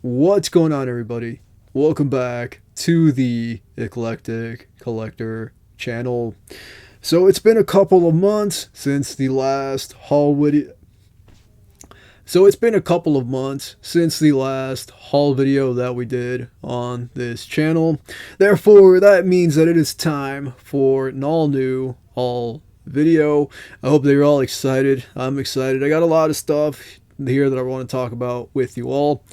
What's going on, everybody? Welcome back to the Eclectic Collector channel. So it's been a couple of months since the last haul video. That we did on this channel. Therefore, that means that it is time for an all-new haul video. I hope that you're all excited. I'm excited. I got a lot of stuff here that I want to talk about with you all.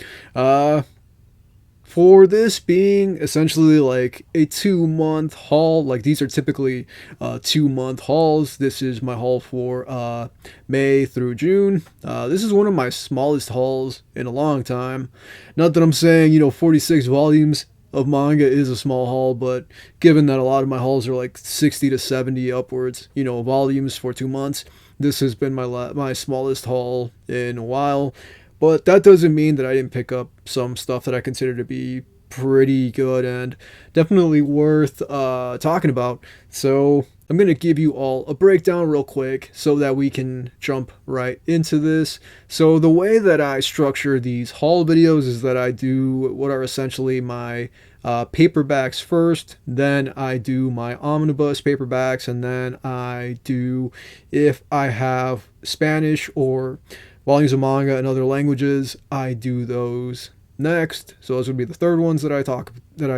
For this being essentially like a 2-month haul, like these are typically 2-month hauls. This is my haul for May through June. This is one of my smallest hauls in a long time. Not that I'm saying, 46 volumes of manga is a small haul, but given that a lot of my hauls are like 60 to 70 upwards, volumes for 2 months, this has been my smallest haul in a while. But that doesn't mean that I didn't pick up some stuff that I consider to be pretty good and definitely worth talking about. So I'm going to give you all a breakdown real quick so that we can jump right into this. So the way that I structure these haul videos is that I do what are essentially my paperbacks first, then I do my omnibus paperbacks, and then I do, if I have Spanish or volumes of manga in other languages, I do those next. So those would be the third ones that I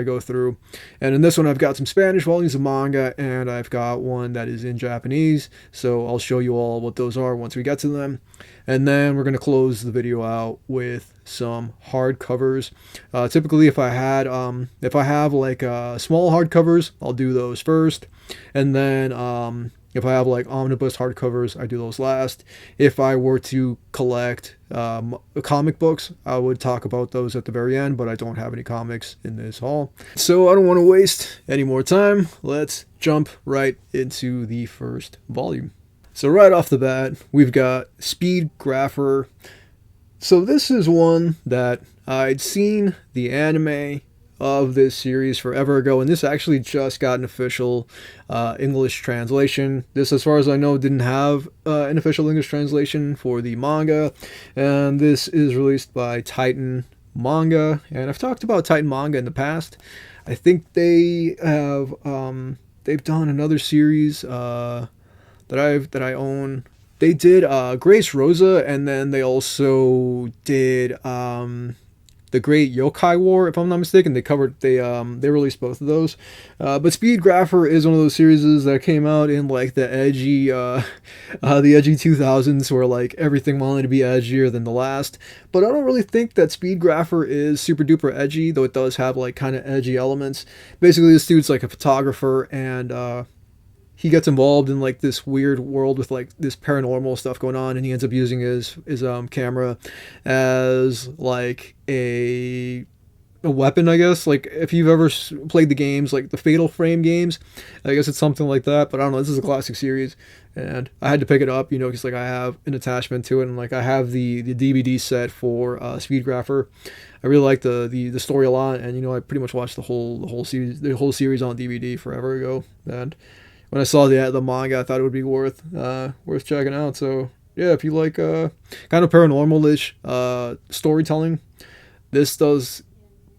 go through. And in this one, I've got some Spanish volumes of manga, and I've got one that is in Japanese. So I'll show you all what those are once we get to them. And then we're going to close the video out with some hardcovers. Typically, if I have like small hardcovers, I'll do those first. And then if I have like omnibus hardcovers, I do those last. If I were to collect comic books, I would talk about those at the very end, but I don't have any comics in this haul. So I don't want to waste any more time. Let's jump right into the first volume. So right off the bat, we've got Speed Grapher. So this is one that I'd seen the anime of this series forever ago, and this actually just got an official English translation. This, as far as I know, didn't have an official English translation for the manga, and this is released by Titan Manga. And I've talked about Titan Manga in the past. I think they have they've done another series that I own. They did Grace Rosa, and then they also did The Great Yokai War, if I'm not mistaken. They released both of those. But Speed Grapher is one of those series that came out in like the edgy 2000s, where like everything wanted to be edgier than the last. But I don't really think that Speed Grapher is super duper edgy, though it does have like kind of edgy elements. Basically, this dude's like a photographer, and he gets involved in like this weird world with like this paranormal stuff going on, and he ends up using his camera as like a weapon, I guess. Like if you've ever played the games, like the Fatal Frame games, I guess it's something like that. But I don't know, this is a classic series, and I had to pick it up, because like I have an attachment to it, and like I have the DVD set for Speed Grapher. I really like the story a lot, and I pretty much watched the whole series on DVD forever ago, and when I saw the manga, I thought it would be worth checking out. So yeah, if you like kind of paranormal-ish storytelling, this does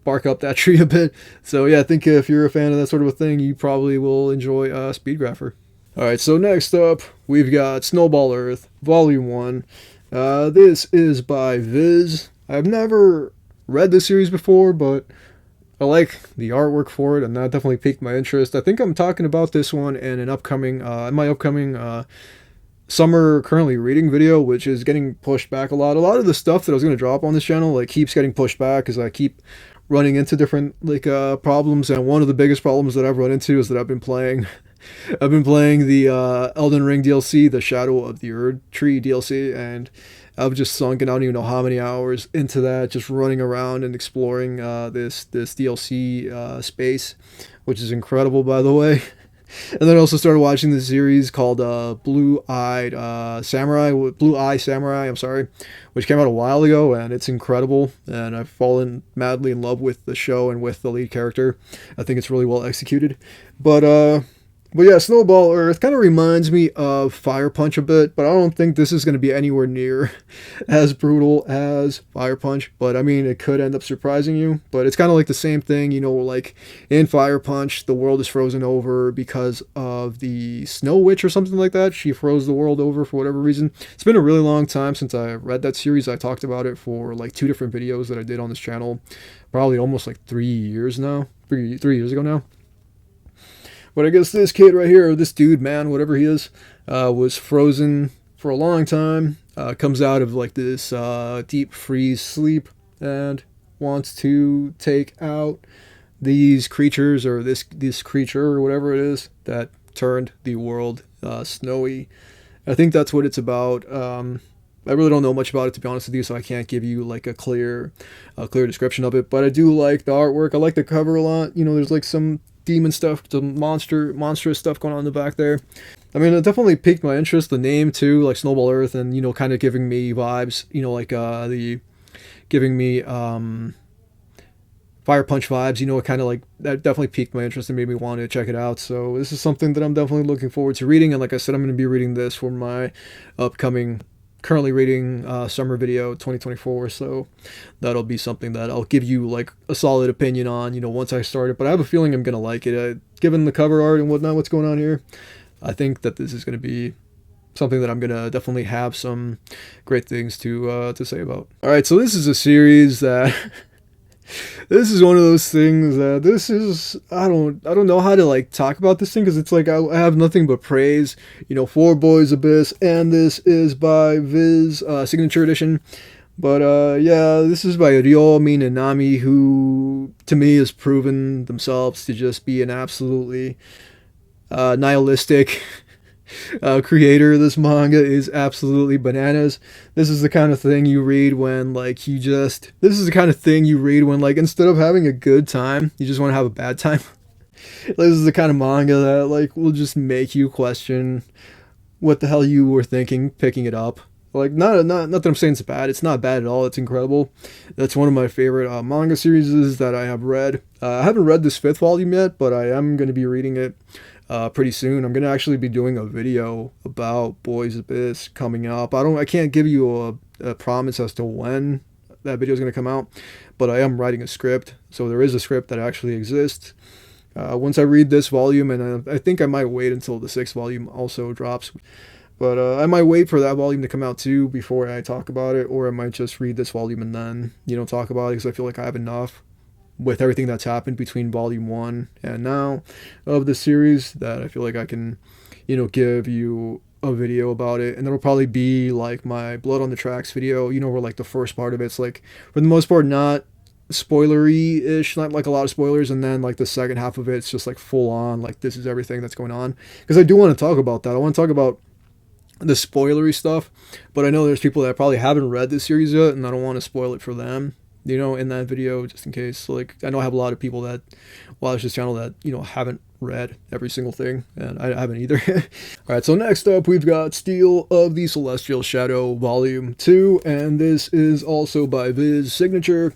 bark up that tree a bit. So yeah, I think if you're a fan of that sort of a thing, you probably will enjoy Speed Grapher. Alright, so next up, we've got Snowball Earth, Volume 1. This is by Viz. I've never read this series before, but I like the artwork for it, and that definitely piqued my interest. I think I'm talking about this one in my upcoming summer currently reading video, which is getting pushed back a lot. A lot of the stuff that I was going to drop on this channel like keeps getting pushed back because I keep running into different problems, and one of the biggest problems that I've run into is that I've been playing the Elden Ring DLC, the Shadow of the Erd Tree DLC, and I've just sunk, I don't even know how many hours into that, just running around and exploring this DLC space, which is incredible, by the way. And then I also started watching this series called Blue Eye Samurai, which came out a while ago, and it's incredible, and I've fallen madly in love with the show and with the lead character. I think it's really well executed. But But yeah, Snowball Earth kind of reminds me of Fire Punch a bit, but I don't think this is going to be anywhere near as brutal as Fire Punch. But I mean, it could end up surprising you. But it's kind of like the same thing, you know, like in Fire Punch, the world is frozen over because of the Snow Witch or something like that. She froze the world over for whatever reason. It's been a really long time since I read that series. I talked about it for like 2 different videos that I did on this channel, probably almost like 3 years now, 3 years ago now. But I guess this kid right here, or this dude, man, whatever he is, was frozen for a long time, comes out of like this deep freeze sleep and wants to take out these creatures, or this creature or whatever it is that turned the world snowy. I think that's what it's about. I really don't know much about it, to be honest with you, so I can't give you like a clear description of it. But I do like the artwork. I like the cover a lot. You know, there's like some demon stuff, some monstrous stuff going on in the back there. I mean, it definitely piqued my interest. The name too, like Snowball Earth, and you know, kind of giving me vibes. You know, like giving me Fire Punch vibes. You know, it kind of like that definitely piqued my interest and made me want to check it out. So this is something that I'm definitely looking forward to reading. And like I said, I'm going to be reading this for my currently reading summer video 2024, so that'll be something that I'll give you like a solid opinion on, you know, once I start it. But I have a feeling I'm gonna like it, given the cover art and whatnot, what's going on here. I think that this is gonna be something that I'm gonna definitely have some great things to say about. All right, so this is a series that this is one of those things that this is, I don't know how to like talk about this thing, because it's like I have nothing but praise, you know, for Boys Abyss, and this is by Viz Signature Edition. But yeah, this is by Ryomi Nanami, who to me has proven themselves to just be an absolutely nihilistic creator of this manga. Is absolutely bananas. This is the kind of thing you read when like this is the kind of thing you read when like instead of having a good time, you just want to have a bad time. This is the kind of manga that like will just make you question what the hell you were thinking picking it up. Like not that I'm saying it's bad. It's not bad at all. It's incredible. That's one of my favorite manga series that I have read. I haven't read this 5th volume yet, but I am going to be reading it pretty soon. I'm gonna actually be doing a video about Boys Abyss coming up. I can't give you a promise as to when that video is gonna come out, but I am writing a script, so there is a script that actually exists. Once I read this volume, and I think I might wait until the 6th volume also drops, but I might wait for that volume to come out too before I talk about it, or I might just read this volume and then, you know, talk about it, because I feel like I have enough with everything that's happened between volume 1 and now of the series that I feel like I can, you know, give you a video about it. And that'll probably be like my Blood on the Tracks video, you know, where like the first part of it's like for the most part not spoilery-ish, not like a lot of spoilers, and then like the second half of it's just like full on like this is everything that's going on, because I do want to talk about that. I want to talk about the spoilery stuff, but I know there's people that probably haven't read this series yet, and I don't want to spoil it for them, you know, in that video, just in case. So, like, I know I have a lot of people that watch this channel that, you know, haven't read every single thing, and I haven't either. Alright, so next up we've got Steel of the Celestial Shadow Volume 2, and this is also by Viz Signature.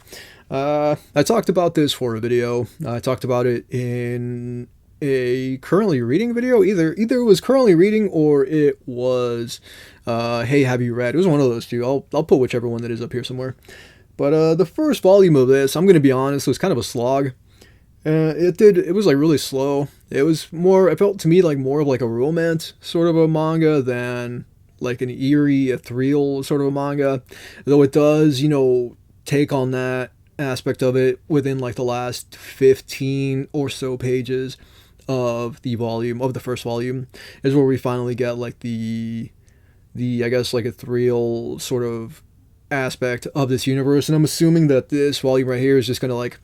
I talked about this for a video. I talked about it in a currently reading video. Either it was currently reading or it was hey, have you read? It was one of those two. I'll put whichever one that is up here somewhere. But the first volume of this, I'm gonna be honest, was kind of a slog. It was like really slow. It was more, it felt to me like more of like a romance sort of a manga than like an eerie, ethereal sort of a manga. Though it does, you know, take on that aspect of it within like the last 15 or so pages of the first volume is where we finally get like the I guess like ethereal sort of aspect of this universe. And I'm assuming that this volume right here is just gonna like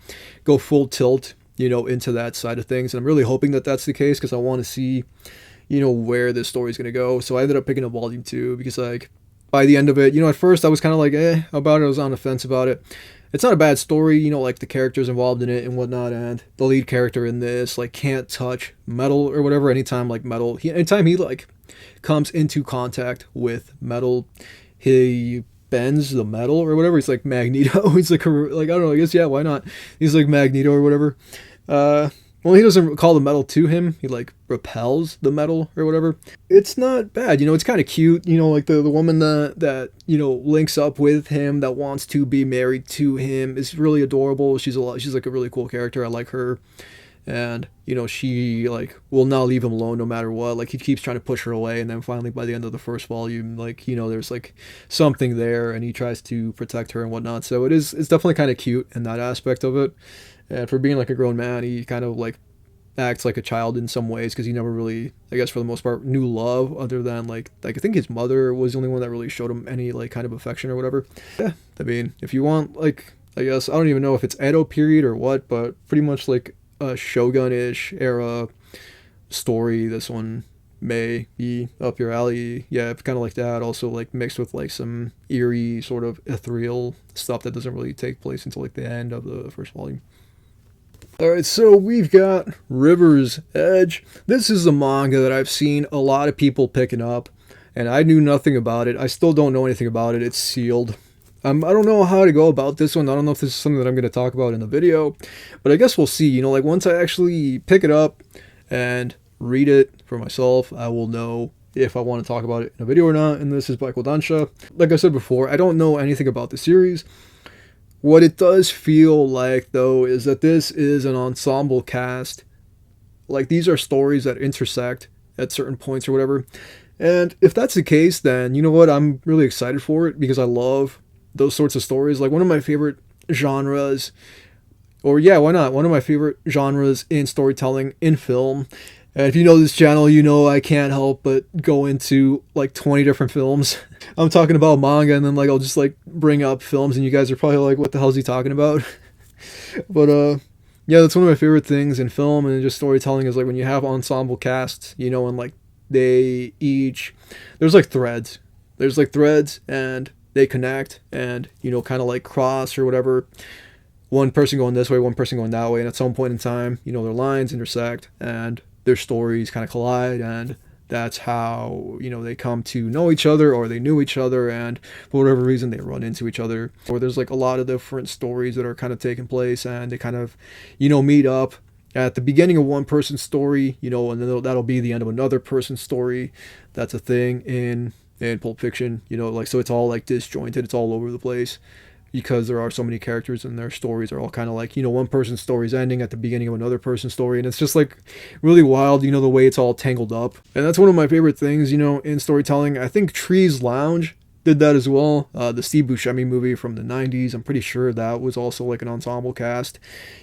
go full tilt, you know, into that side of things, and I'm really hoping that that's the case, because I want to see, you know, where this story is gonna go. So I ended up picking up volume 2 because like by the end of it, you know, at first I was kind of like about it. I was on the fence about it. It's not a bad story, you know, like the characters involved in it and whatnot, and the lead character in this like can't touch metal or whatever. Anytime he like comes into contact with metal, he bends the metal or whatever. He's like Magneto. He's like I don't know, I guess, yeah, why not? He's like Magneto or whatever. well, he doesn't call the metal to him. He like repels the metal or whatever. It's not bad, you know. It's kind of cute, you know. Like the woman that you know links up with him that wants to be married to him is really adorable. She's like a really cool character. I like her, and you know she like will not leave him alone no matter what. Like he keeps trying to push her away, and then finally by the end of the first volume, like you know there's like something there, and he tries to protect her and whatnot. So it's definitely kind of cute in that aspect of it. And for being like a grown man, he kind of like acts like a child in some ways because he never really, I guess for the most part, knew love other than like I think his mother was the only one that really showed him any like kind of affection or whatever. Yeah, I mean, if you want like, I guess I don't even know if it's Edo period or what, but pretty much like a Shogun-ish era story, this one may be up your alley. Yeah, kind of like that. Also like mixed with like some eerie sort of ethereal stuff that doesn't really take place until like the end of the first volume. Alright, so we've got River's Edge. This is a manga that I've seen a lot of people picking up, and I knew nothing about it. I still don't know anything about it. It's sealed. I don't know how to go about this one. I don't know if this is something that I'm going to talk about in the video, but I guess we'll see. You know, like once I actually pick it up and read it for myself, I will know if I want to talk about it in a video or not. And this is by Kodansha. Like I said before, I don't know anything about the series. What it does feel like, though, is that this is an ensemble cast. Like, these are stories that intersect at certain points or whatever. And if that's the case, then, you know what, I'm really excited for it because I love those sorts of stories. Like, one of my favorite genres, or yeah, why not? One of my favorite genres in storytelling, in film. And if you know this channel, you know I can't help but go into like 20 different films. I'm talking about manga, and then like I'll just like bring up films, and you guys are probably like, what the hell is he talking about? But yeah, that's one of my favorite things in film and just storytelling is like when you have ensemble casts, you know, and like they each, there's like threads. There's like threads and they connect and, you know, kind of like cross or whatever. One person going this way, one person going that way, and at some point in time, you know, their lines intersect and their stories kind of collide, and that's how, you know, they come to know each other, or they knew each other, and for whatever reason they run into each other. Or there's like a lot of different stories that are kind of taking place, and they kind of, you know, meet up at the beginning of one person's story, you know, and then that'll be the end of another person's story. That's a thing in Pulp Fiction, you know, like, so it's all like disjointed, it's all over the place. Because there are so many characters and their stories are all kind of like, you know, one person's story is ending at the beginning of another person's story. And it's just like really wild, you know, the way it's all tangled up. And that's one of my favorite things, you know, in storytelling. I think Tree's Lounge did that as well. The Steve Buscemi movie from the 90s. I'm pretty sure that was also like an ensemble cast,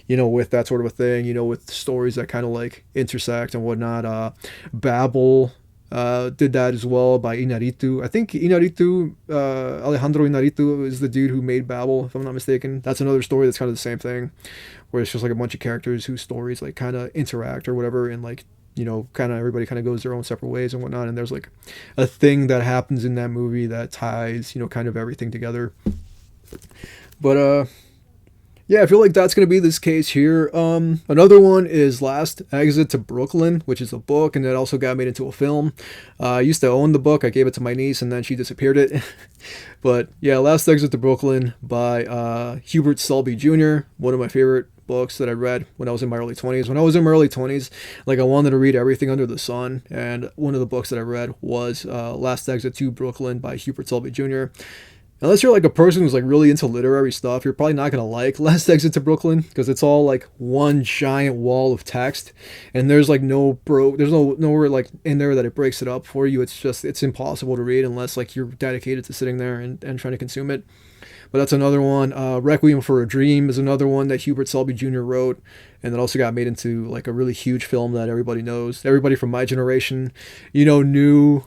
you know, with that sort of a thing, you know, with stories that kind of like intersect and whatnot. Babel did that as well by Inaritu. I think Inaritu, Alejandro Inaritu is the dude who made Babel, if I'm not mistaken. That's another story that's kind of the same thing, where it's just like a bunch of characters whose stories like kind of interact or whatever, and like, you know, kind of everybody kind of goes their own separate ways and whatnot, and there's like a thing that happens in that movie that ties, you know, kind of everything together. But yeah, I feel like that's going to be this case here. Another one is Last Exit to Brooklyn, which is a book, and it also got made into a film. I used to own the book. I gave it to my niece, and then she disappeared it. But yeah, Last Exit to Brooklyn by Hubert Selby Jr., one of my favorite books that I read when I was in my early 20s. When I was in my early 20s, like I wanted to read everything under the sun, and one of the books that I read was Last Exit to Brooklyn by Hubert Selby Jr. Unless you're like a person who's like really into literary stuff, you're probably not going to like Last Exit to Brooklyn because it's all like one giant wall of text, and there's like there's nowhere like in there that it breaks it up for you. It's impossible to read unless like you're dedicated to sitting there and trying to consume it. But that's another one. Requiem for a Dream is another one that Hubert Selby Jr. wrote, and that also got made into like a really huge film that everybody knows. Everybody from my generation, you know, knew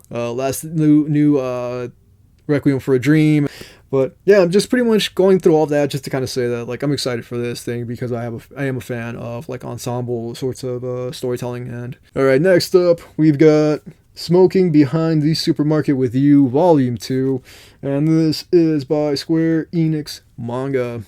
Requiem for a Dream. But yeah, I'm just pretty much going through all of that just to kind of say that like I'm excited for this thing because I am a fan of like ensemble sorts of storytelling. And all right, next up we've got Smoking Behind the Supermarket with You Volume 2, and this is by Square Enix Manga.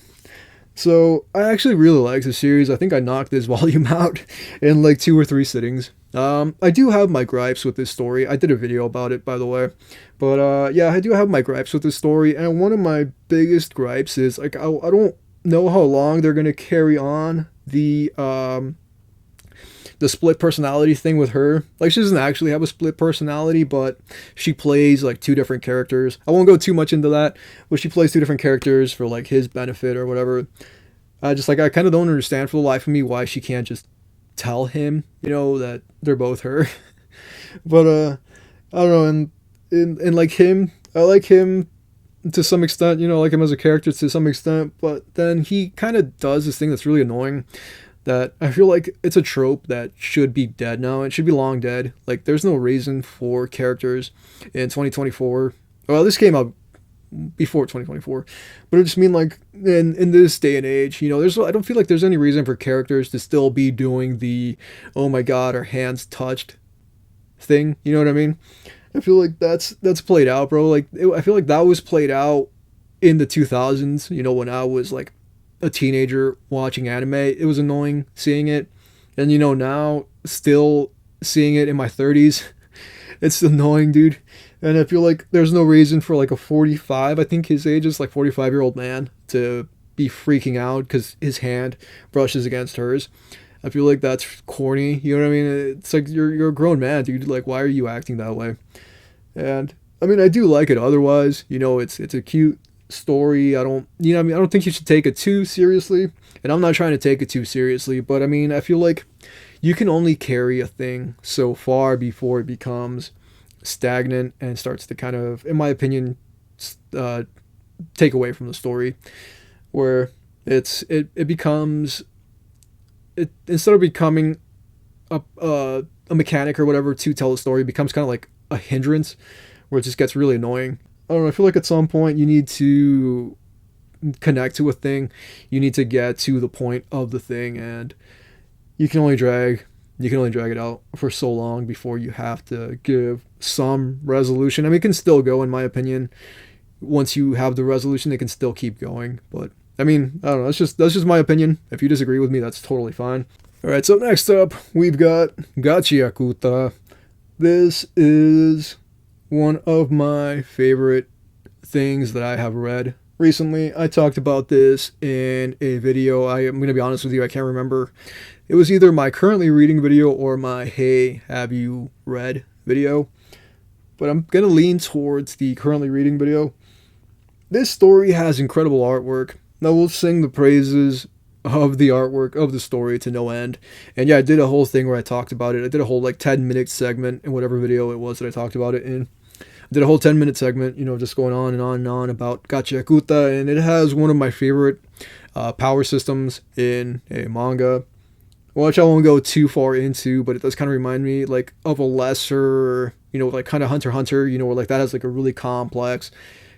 So I actually really like this series. I think I knocked this volume out in like 2 or 3 sittings. I do have my gripes with this story. I did a video about it, by the way. But yeah, I do have my gripes with this story. And one of my biggest gripes is like I don't know how long they're going to carry on the the split personality thing with her. Like, she doesn't actually have a split personality, but she plays like two different characters. I won't go too much into that, but she plays two different characters for like his benefit or whatever. I kind of don't understand for the life of me why she can't just tell him, that they're both her. But I don't know, and like him, I like him to some extent, like him as a character to some extent, but then he kind of does this thing that's really annoying that I feel like it's a trope that should be dead now. It should be long dead. Like, there's no reason for characters in 2024. Well, this came out before 2024, but I just mean like in this day and age, I don't feel like there's any reason for characters to still be doing the "oh my god, our hands touched" thing. You know what I mean? I feel like that's played out, bro. Like, I feel like that was played out in the 2000s. When I was like a teenager watching anime, it was annoying seeing it, and now still seeing it in my 30s, it's annoying, dude. And I feel like there's no reason for like a 45, I think his age is like 45-year-old man to be freaking out because his hand brushes against hers. I feel like that's corny. You know what I mean? It's like you're a grown man, dude. Like, why are you acting that way? And I mean, I do like it otherwise. It's a cute story. I don't think you should take it too seriously. And I'm not trying to take it too seriously, but I mean, I feel like you can only carry a thing so far before it becomes stagnant and starts to kind of, in my opinion, take away from the story, where it becomes, instead of becoming a mechanic or whatever to tell the story, it becomes kind of like a hindrance where it just gets really annoying. I don't know, I feel like at some point you need to connect to a thing, you need to get to the point of the thing, and you can only drag it out for so long before you have to give some resolution. I mean, it can still go, in my opinion. Once you have the resolution, it can still keep going. But I mean, I don't know. That's just my opinion. If you disagree with me, that's totally fine. All right. So next up, we've got Gachiakuta. This is one of my favorite things that I have read recently. I talked about this in a video. I'm going to be honest with you, I can't remember. It was either my currently reading video or my hey, have you read video. But I'm going to lean towards the currently reading video. This story has incredible artwork. I will sing the praises of the artwork of the story to no end. And yeah, I did a whole thing where I talked about it. I did a whole like 10-minute segment in whatever video it was that I talked about it in. I did a whole 10-minute segment, just going on and on and on about Gachiakuta, and it has one of my favorite power systems in a manga, which I won't go too far into, but it does kind of remind me like of a lesser, like kind of Hunter x Hunter, where like that has like a really complex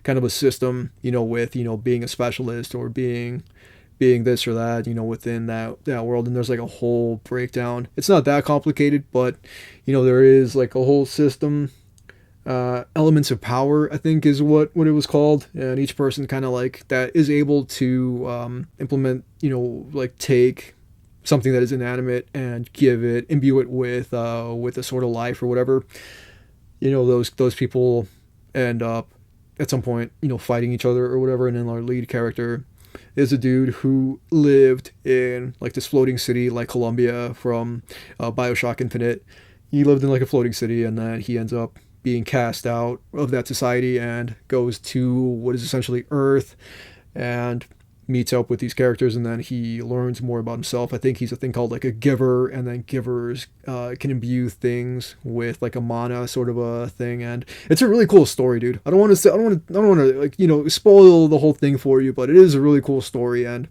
kind of a system, with, being a specialist or being this or that, within that world. And there's like a whole breakdown. It's not that complicated, but, there is like a whole system. Elements of power, I think, is what it was called, and each person kind of like that is able to implement, like take something that is inanimate and imbue it with a sort of life or whatever. Those people end up at some point, fighting each other or whatever, and then our lead character is a dude who lived in like this floating city like Columbia from BioShock Infinite. He lived in like a floating city, and then he ends up being cast out of that society and goes to what is essentially Earth and meets up with these characters, and then he learns more about himself. I think he's a thing called like a giver, and then givers can imbue things with like a mana sort of a thing, and it's a really cool story, dude. I don't want to like spoil the whole thing for you, but it is a really cool story, and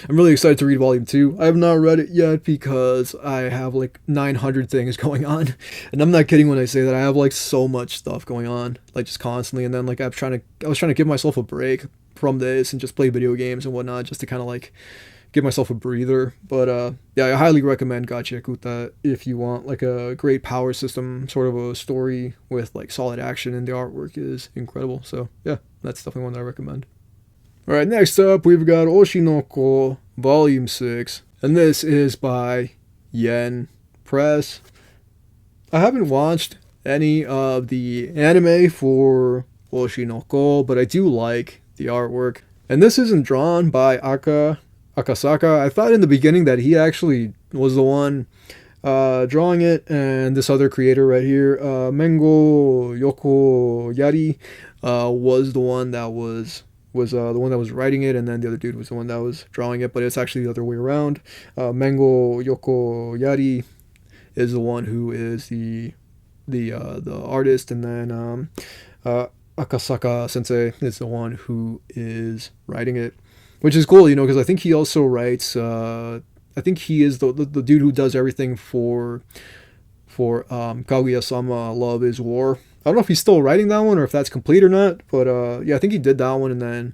I'm really excited to read Volume 2. I have not read it yet because I have like 900 things going on. And I'm not kidding when I say that. I have like so much stuff going on, like just constantly. And then like I was trying to give myself a break from this and just play video games and whatnot, just to kind of like give myself a breather. But yeah, I highly recommend Gachiakuta if you want like a great power system sort of a story with like solid action, and the artwork is incredible. So yeah, that's definitely one that I recommend. Alright, next up we've got Oshi no Ko Volume 6, and this is by Yen Press. I haven't watched any of the anime for Oshi no Ko, but I do like the artwork. And this isn't drawn by Akasaka. I thought in the beginning that he actually was the one drawing it, and this other creator right here, Mengo Yoko Yari, was the one that was writing it, and then the other dude was the one that was drawing it, but it's actually the other way around. Mengo Yoko Yari is the one who is the artist, and then Akasaka Sensei is the one who is writing it, which is cool, because I think he also writes. I think he is the dude who does everything for Kaguya-sama Love is War. I don't know if he's still writing that one or if that's complete or not, but yeah, I think he did that one, and then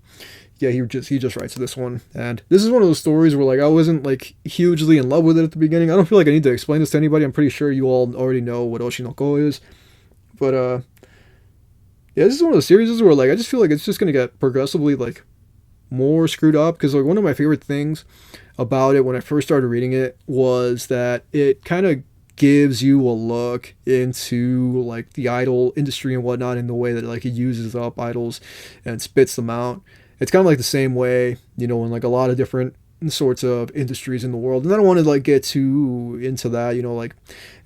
yeah, he just writes this one. And this is one of those stories where like I wasn't like hugely in love with it at the beginning. I don't feel like I need to explain this to anybody. I'm pretty sure you all already know what Oshi no Ko is, but yeah, this is one of those series where like I just feel like it's just gonna get progressively like more screwed up, because like one of my favorite things about it when I first started reading it was that it kind of gives you a look into like the idol industry and whatnot, in the way that like it uses up idols and spits them out. It's kind of like the same way, in like a lot of different sorts of industries in the world. And I don't want to like get too into that, like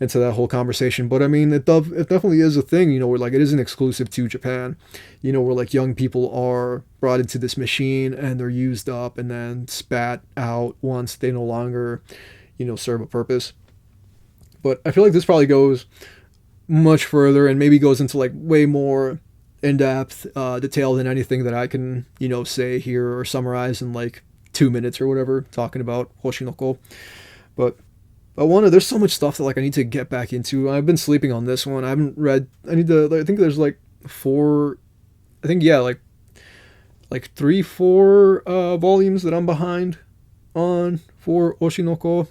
into that whole conversation, but I mean it definitely is a thing, where like it isn't exclusive to Japan, where like young people are brought into this machine and they're used up and then spat out once they no longer serve a purpose. But I feel like this probably goes much further and maybe goes into like way more in-depth detail than anything that I can say here or summarize in like 2 minutes or whatever, talking about Oshi no Ko. But there's so much stuff that like I need to get back into. I've been sleeping on this one. I haven't read, I think there's like like 3-4 volumes that I'm behind on for Oshi no Ko,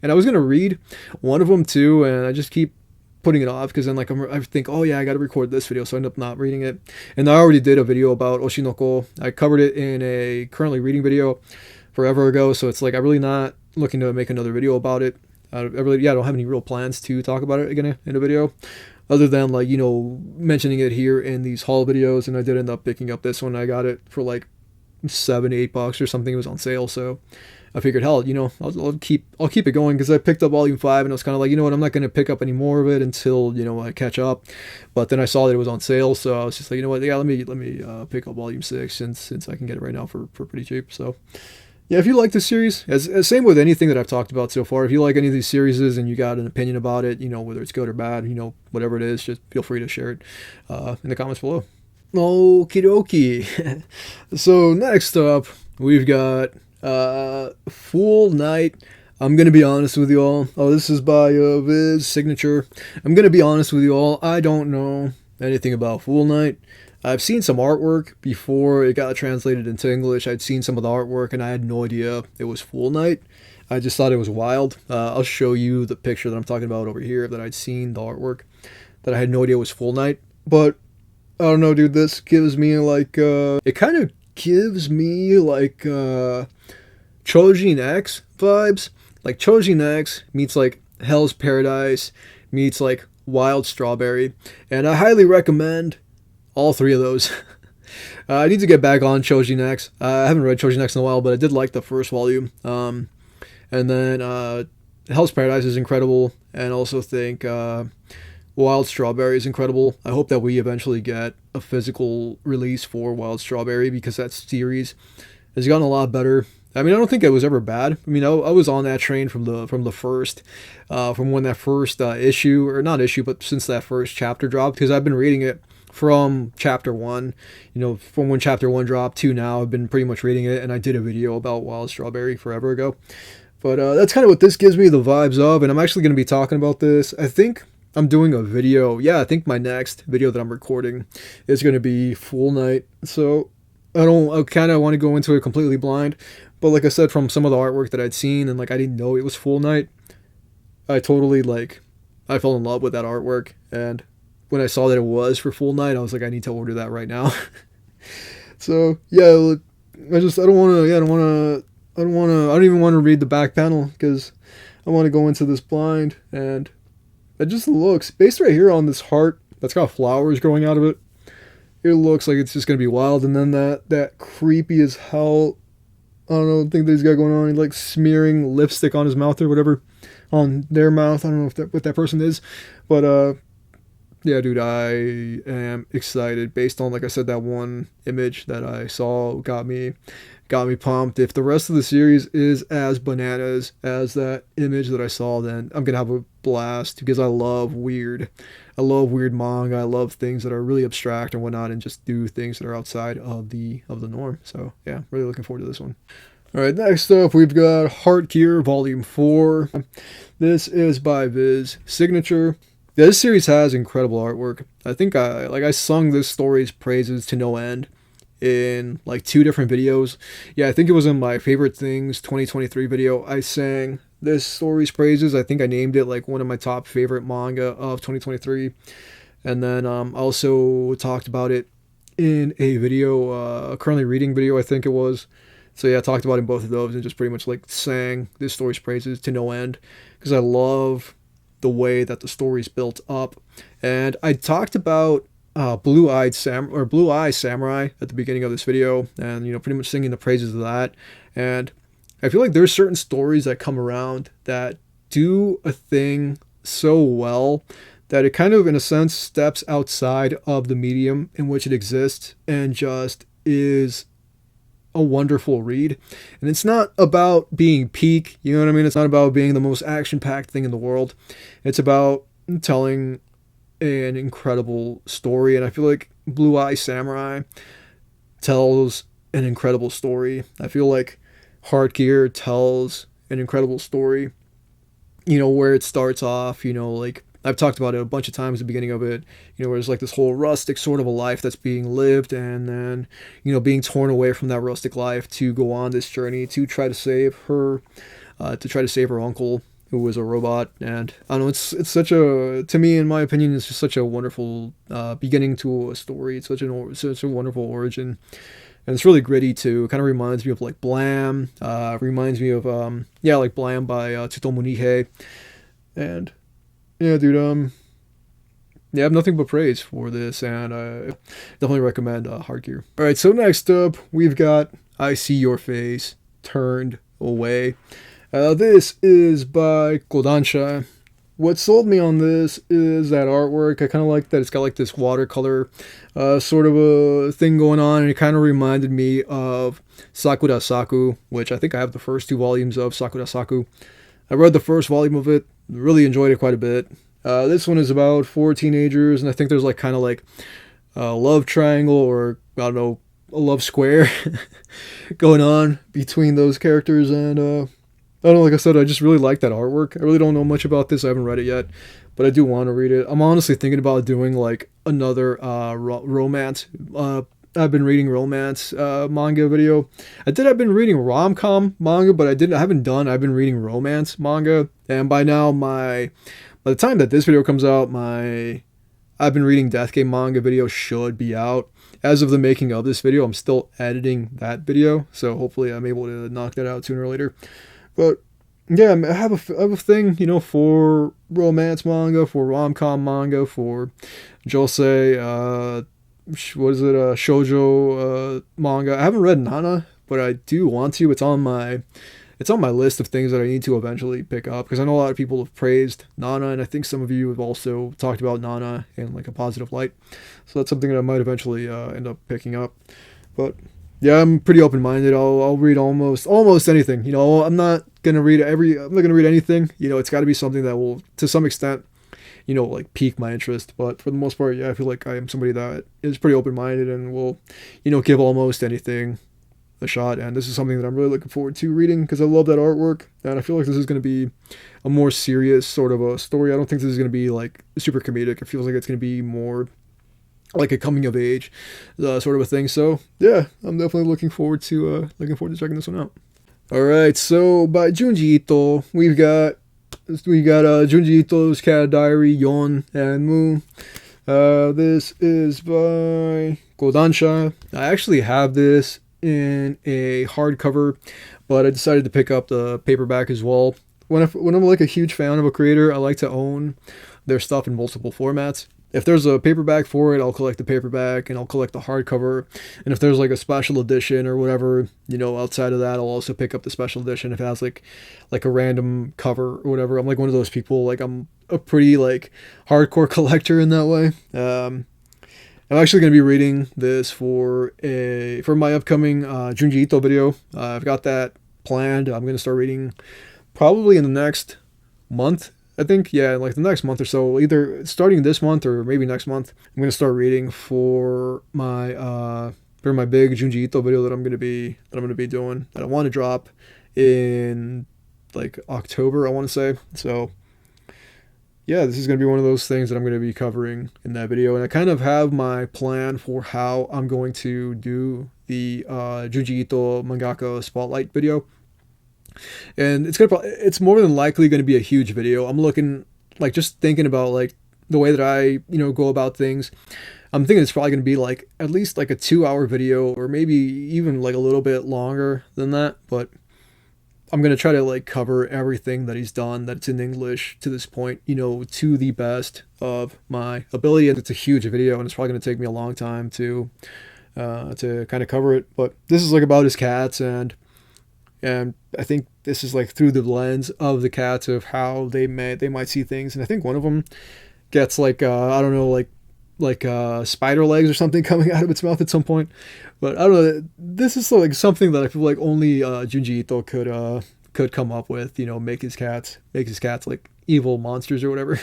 and I was gonna read one of them too, and I just keep putting it off because then like I think, oh yeah, I got to record this video, so I end up not reading it. And I already did a video about Oshi no Ko. I covered it in a currently reading video forever ago, so it's like I'm really not looking to make another video about it. I don't have any real plans to talk about it again in a video, other than like mentioning it here in these haul videos. And I did end up picking up this one. I got it for like $7-8 or something. It was on sale, so I figured, hell, I'll keep it going, because I picked up volume 5 and I was kind of like, what, I'm not going to pick up any more of it until I catch up. But then I saw that it was on sale, so I was just like, what, yeah, let me pick up volume 6 since I can get it right now for pretty cheap. So yeah, if you like this series, as same with anything that I've talked about so far, if you like any of these series and you got an opinion about it, whether it's good or bad, whatever it is, just feel free to share it in the comments below. Okie dokie. So next up, we've got Fool Night. I'm gonna be honest with you all. Oh, this is by Viz Signature. I'm gonna be honest with you all. I don't know anything about Fool Night. I've seen some artwork before it got translated into English. I'd seen some of the artwork and I had no idea it was Fool Night. I just thought it was wild. I'll show you the picture that I'm talking about over here that I'd seen the artwork that I had no idea was Fool Night. But I don't know, dude. This gives me like it kind of gives me like Chojin X vibes. Like Chojin X meets like Hell's Paradise meets like Wild Strawberry, and I highly recommend all three of those. I need to get back on Chojin X. I haven't read Chojin X in a while, but I did like the first volume. And then Hell's Paradise is incredible, and also think Wild Strawberry is incredible. I hope that we eventually get a physical release for Wild Strawberry, because that series has gotten a lot better. I mean, I don't think it was ever bad. I mean, I was on that train from the first, from when that first issue, or not issue, but since that first chapter dropped, because I've been reading it from chapter 1, from when chapter 1 dropped to now. I've been pretty much reading it, and I did a video about Wild Strawberry forever ago. But that's kind of what this gives me the vibes of, and I'm actually going to be talking about this. I think I'm doing a video. Yeah, I think my next video that I'm recording is going to be Fool Night. So I kind of want to go into it completely blind. But like I said, from some of the artwork that I'd seen, and like I didn't know it was Fool Night, I totally I fell in love with that artwork. And when I saw that it was for Fool Night, I was like, I need to order that right now. So yeah, I don't even want to read the back panel, because I want to go into this blind. And it just looks, based right here on this heart that's got flowers growing out of it, it looks like it's just going to be wild. And then that creepy as hell I don't know, thing that he's got going on. He's like smearing lipstick on his mouth or whatever, on their mouth. I don't know if what that person is, but yeah, dude, I am excited based on, like I said, that one image that I saw got me pumped. If the rest of the series is as bananas as that image that I saw, then I'm gonna have a blast because I love weird manga. I love things that are really abstract and whatnot, and just do things that are outside of the norm. So yeah, really looking forward to this one. All right, next up we've got Heart Gear Volume 4. This is by Viz Signature. Yeah, this series has incredible artwork. I think I sung this story's praises to no end in like 2 different videos. Yeah, I think it was in my Favorite Things 2023 video. I sang this story's praises. I think I named it like one of my top favorite manga of 2023. And then also talked about it in a video, currently reading video, I think it was. So yeah, I talked about it in both of those and just pretty much like sang this story's praises to no end because I love the way that the story's built up. And I talked about Blue Eye Samurai at the beginning of this video, and pretty much singing the praises of that. And I feel like there's certain stories that come around that do a thing so well that it kind of, in a sense, steps outside of the medium in which it exists and just is a wonderful read. And it's not about being peak, you know what I mean? It's not about being the most action-packed thing in the world. It's about telling an incredible story, and I feel like Blue Eye Samurai tells an incredible story. I feel like Heart Gear tells an incredible story. Where it starts off, like I've talked about it a bunch of times at the beginning of it, where there's like this whole rustic sort of a life that's being lived, and then, being torn away from that rustic life to go on this journey to try to save her uncle, who was a robot. And I don't know, it's such a, to me, in my opinion, it's just such a wonderful beginning to a story. It's such a wonderful origin. And it's really gritty too. It kind of reminds me of like Blam. Reminds me of like Blam by Tsutomu Nihei. And yeah, dude, yeah, I have nothing but praise for this, and I definitely recommend Heart Gear. All right, so next up, we've got I See Your Face Turned Away. This is by Kodansha. What sold me on this is that artwork. I kind of like that it's got like this watercolor sort of a thing going on, and it kind of reminded me of Sakura Saku, which I think I have the first 2 volumes of Sakura Saku. I read the first volume of it, really enjoyed it quite a bit. This one is about 4 teenagers, and I think there's like kind of like a love triangle, or I don't know, a love square going on between those characters. And I don't know, like I said, I just really like that artwork. I really don't know much about this. I haven't read it yet, but I do want to read it. I'm honestly thinking about doing like another romance. I've been reading romance manga video. I've been reading rom-com manga, but I've been reading romance manga. And by the time that this video comes out, I've been reading Death Game manga video should be out. As of the making of this video, I'm still editing that video, so hopefully I'm able to knock that out sooner or later. But yeah, I have a thing, for romance manga, for rom-com manga, for josei, shoujo manga. I haven't read Nana, but I do want to. It's on my list of things that I need to eventually pick up, because I know a lot of people have praised Nana, and I think some of you have also talked about Nana in like a positive light. So that's something that I might eventually end up picking up. But yeah, I'm pretty open-minded. I'll read almost anything. I'm not gonna read anything. It's got to be something that will, to some extent, like pique my interest. But for the most part, yeah, I feel like I am somebody that is pretty open-minded and will, give almost anything a shot. And this is something that I'm really looking forward to reading, because I love that artwork, and I feel like this is going to be a more serious sort of a story. I don't think this is going to be like super comedic. It feels like it's going to be more like a coming of age sort of a thing. So yeah, I'm definitely looking forward to checking this one out. All right, so by Junji Ito, we got Junji Ito's Cat Diary, Yon and Mu. This is by Kodansha. I actually have this in a hardcover, but I decided to pick up the paperback as well. When I'm like a huge fan of a creator, I like to own their stuff in multiple formats. if there's a paperback for it, I'll collect the paperback and I'll collect the hardcover. And if there's like a special edition or whatever, outside of that, I'll also pick up the special edition if it has like a random cover or whatever. I'm like one of those people, like I'm a pretty like hardcore collector in that way. I'm actually going to be reading this for my upcoming Junji Ito video. I've got that planned. I'm going to start reading probably in the next month. I think, yeah, like the next month or so, either starting this month or maybe next month. I'm going to start reading for my big Junji Ito video that I'm going to be doing, that I want to drop in like October, I want to say. So yeah, this is going to be one of those things that I'm going to be covering in that video. And I kind of have my plan for how I'm going to do the Junji Ito mangaka spotlight video. And it's more than likely going to be a huge video. I'm looking, like, just thinking about like the way that I, go about things. I'm thinking it's probably going to be like at least like a 2-hour video, or maybe even like a little bit longer than that. But I'm going to try to like cover everything that he's done that's in English to this point, to the best of my ability. And it's a huge video, and it's probably going to take me a long time to kind of cover it. But this is like about his cats, and I think this is like through the lens of the cats, of how they might see things. And I think one of them gets like I don't know, like spider legs or something coming out of its mouth at some point. But I don't know, this is like something that I feel like only Junji Ito could come up with, make his cats like evil monsters or whatever.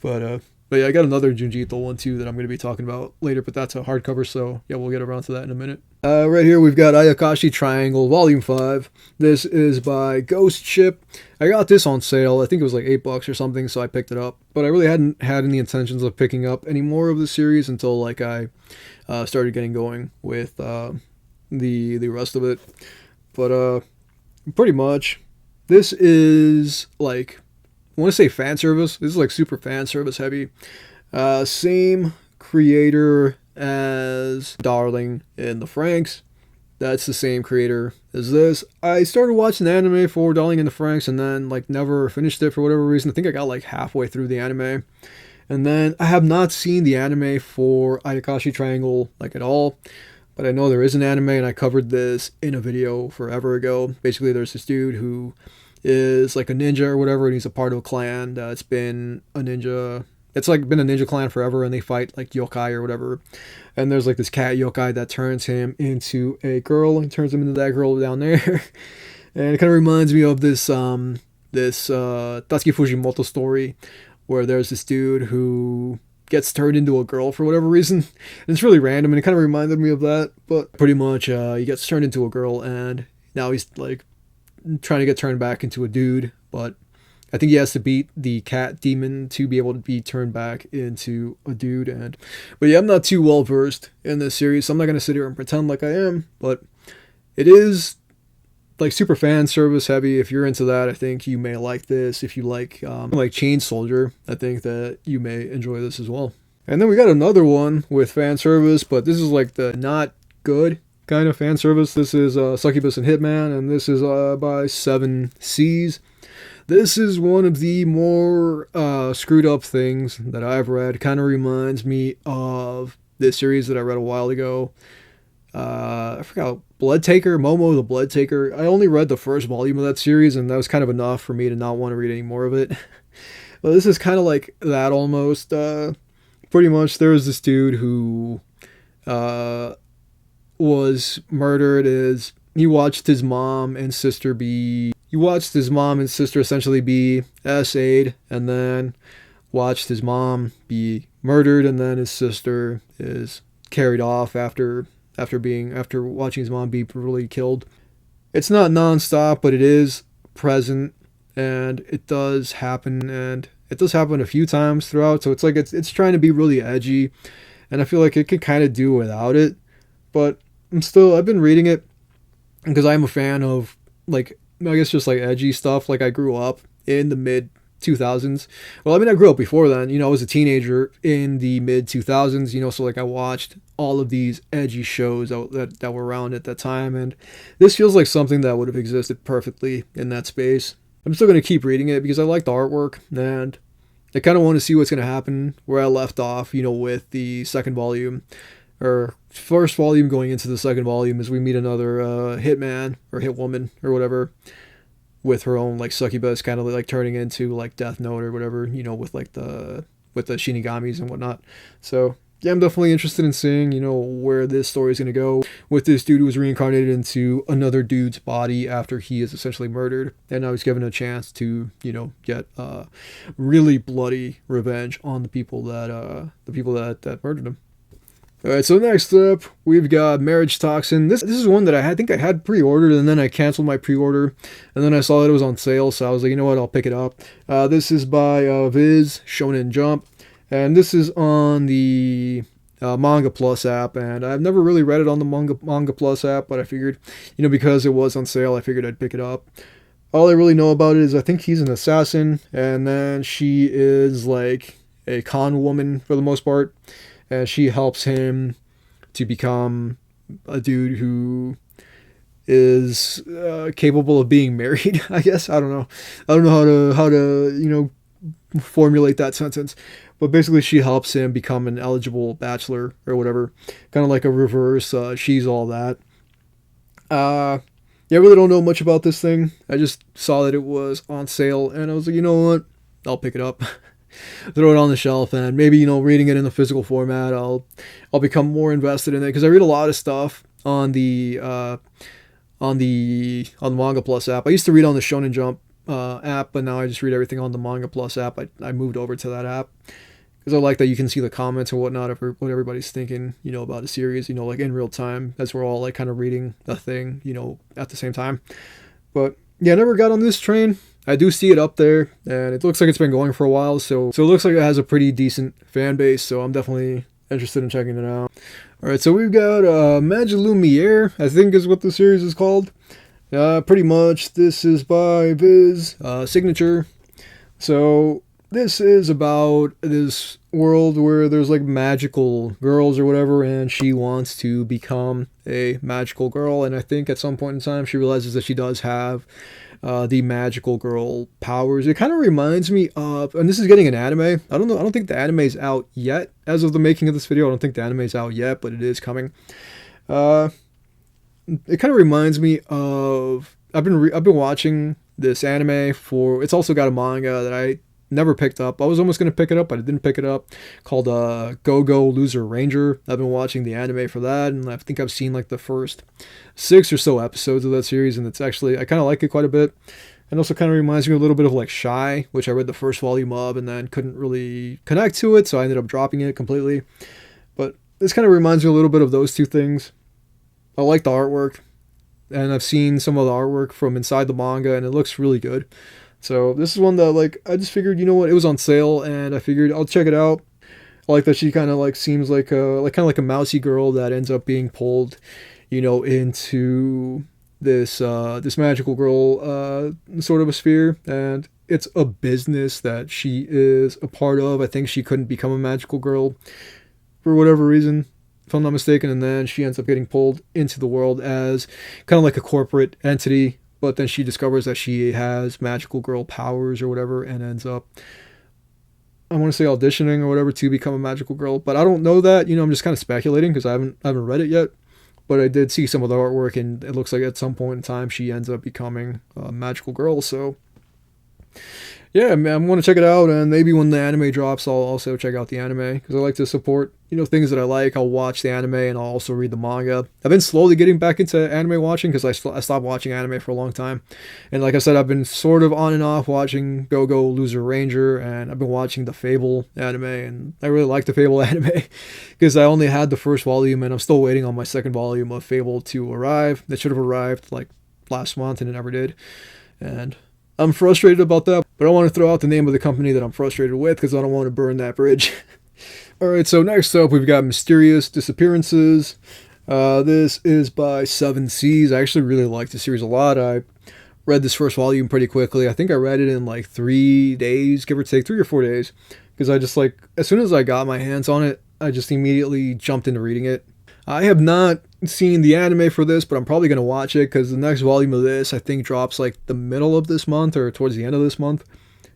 But yeah, I got another Junji Ito one too that I'm going to be talking about later, but that's a hardcover, so yeah, we'll get around to that in a minute. Right here we've got Ayakashi Triangle Volume 5. This is by Ghost Ship. I got this on sale. I think it was like $8 or something, so I picked it up. But I really hadn't had any intentions of picking up any more of the series until like I started getting going with the rest of it. But pretty much, this is like, I want to say fan service. This is like super fan service heavy. Same creator as Darling in the Franxx. That's the same creator as this. I started watching the anime for Darling in the Franxx and then like never finished it for whatever reason. I think I got like halfway through the anime. And then I have not seen the anime for Ayakashi Triangle like at all. But I know there is an anime, and I covered this in a video forever ago. Basically, there's this dude who is like a ninja or whatever, and he's a part of a clan that's been a ninja. It's like been a ninja clan forever, and they fight like yokai or whatever. And there's like this cat yokai that turns him into a girl, and turns him into that girl down there. And it kind of reminds me of this Tatsuki Fujimoto story, where there's this dude who gets turned into a girl for whatever reason. And it's really random, and it kind of reminded me of that. But pretty much, he gets turned into a girl, and now he's like trying to get turned back into a dude. But I think he has to beat the cat demon to be able to be turned back into a dude. But yeah, I'm not too well versed in this series, so I'm not gonna sit here and pretend like I am. But it is like super fan service heavy. If you're into that, I think you may like this. If you like Chain Soldier, I think that you may enjoy this as well. And then we got another one with fan service, but this is like the not good kind of fan service. This is Succubus and Hitman, and this is by 7 Seas. This is one of the more screwed up things that I've read. Kind of reminds me of this series that I read a while ago. I forgot, Blood Taker, Momo the Blood Taker. I only read the first volume of that series, and that was kind of enough for me to not want to read any more of it. But this is kind of like that almost. Pretty much, there was this dude who was murdered. He watched his mom and sister essentially be SA'd, and then watched his mom be murdered, and then his sister is carried off after watching his mom be brutally killed. It's not non-stop, but it is present, and it does happen a few times throughout. So it's like it's trying to be really edgy, and I feel like it could kind of do without it. But I've been reading it because I'm a fan of, like, I guess just like edgy stuff. Like, I grew up in the mid 2000s. Well, I mean, I grew up before then. I was a teenager in the mid 2000s. So like I watched all of these edgy shows that were around at that time, and this feels like something that would have existed perfectly in that space. I'm still going to keep reading it because I like the artwork, and I kind of want to see what's going to happen where I left off, with the second volume, or first volume going into the second volume, as we meet another hitman or hitwoman or whatever, with her own like succubus, kind of like turning into like Death Note or whatever, with like the shinigamis and whatnot. So yeah, I'm definitely interested in seeing, where this story is going to go with this dude who was reincarnated into another dude's body after he is essentially murdered. And now he's given a chance to, get really bloody revenge on the people that murdered him. Alright, so next up, we've got Marriage Toxin. This is one that I think I had pre-ordered, and then I canceled my pre-order, and then I saw that it was on sale, so I was like, you know what, I'll pick it up. This is by Viz, Shonen Jump, and this is on the Manga Plus app, and I've never really read it on the Manga Plus app, but I figured, because it was on sale, I figured I'd pick it up. All I really know about it is I think he's an assassin, and then she is like a con woman for the most part. And she helps him to become a dude who is capable of being married, I guess. I don't know. I don't know how to formulate that sentence. But basically she helps him become an eligible bachelor or whatever. Kind of like a reverse She's All That. Yeah, I really don't know much about this thing. I just saw that it was on sale and I was like, you know what? I'll pick it up. Throw it on the shelf, and maybe reading it in the physical format, I'll become more invested in it, because I read a lot of stuff on the Manga Plus app. I used to read on the Shonen Jump app, but now I just read everything on the Manga Plus app. I moved over to that app because I like that you can see the comments and whatnot of what everybody's thinking, about a series, like in real time, as we're all like kind of reading a thing, at the same time. But yeah, I never got on this train. I do see it up there, and it looks like it's been going for a while, so it looks like it has a pretty decent fan base, so I'm definitely interested in checking it out. Alright, so we've got Magilumiere, I think is what the series is called. Pretty much, this is by Viz, Signature. So, this is about this world where there's like magical girls or whatever, and she wants to become a magical girl, and I think at some point in time she realizes that she does have the magical girl powers. It kind of reminds me of, and this is getting an anime. I don't think the anime is out yet. As of the making of this video, I don't think the anime is out yet, but it is coming. It kind of reminds me of, I've been watching this anime for, it's also got a manga that I never picked up. I was almost going to pick it up, but I didn't pick it up, called Go-Go Loser Ranger. I've been watching the anime for that, and I think I've seen like the first 6 or so episodes of that series, and it's actually, I kind of like it quite a bit. And also kind of reminds me a little bit of like Shy, which I read the first volume of and then couldn't really connect to it, so I ended up dropping it completely. But this kind of reminds me a little bit of those two things. I like the artwork, and I've seen some of the artwork from inside the manga, and it looks really good. So this is one that like I just figured, it was on sale, and I figured I'll check it out. I like that she kind of like seems like a mousy girl that ends up being pulled, into this magical girl sort of a sphere, and it's a business that she is a part of. I think she couldn't become a magical girl for whatever reason, if I'm not mistaken, and then she ends up getting pulled into the world as kind of like a corporate entity. But then she discovers that she has magical girl powers or whatever, and ends up, I want to say, auditioning or whatever to become a magical girl. But I don't know that. I'm just kind of speculating because I haven't read it yet. But I did see some of the artwork, and it looks like at some point in time she ends up becoming a magical girl. So yeah, I'm going to check it out, and maybe when the anime drops, I'll also check out the anime, because I like to support, things that I like. I'll watch the anime, and I'll also read the manga. I've been slowly getting back into anime watching, because I stopped watching anime for a long time. And like I said, I've been sort of on and off watching Go-Go Loser Ranger, and I've been watching the Fable anime, and I really like the Fable anime, because I only had the first volume, and I'm still waiting on my second volume of Fable to arrive. That should have arrived like last month, and it never did. And I'm frustrated about that, but I want to throw out the name of the company that I'm frustrated with, because I don't want to burn that bridge. Alright, so next up we've got Mysterious Disappearances. This is by Seven Seas. I actually really like the series a lot. I read this first volume pretty quickly. I think I read it in like 3 days, give or take, 3 or 4 days. Because I just as soon as I got my hands on it, I just immediately jumped into reading it. I have not seen the anime for this, but I'm probably going to watch it, because the next volume of this, I think, drops like the middle of this month or towards the end of this month.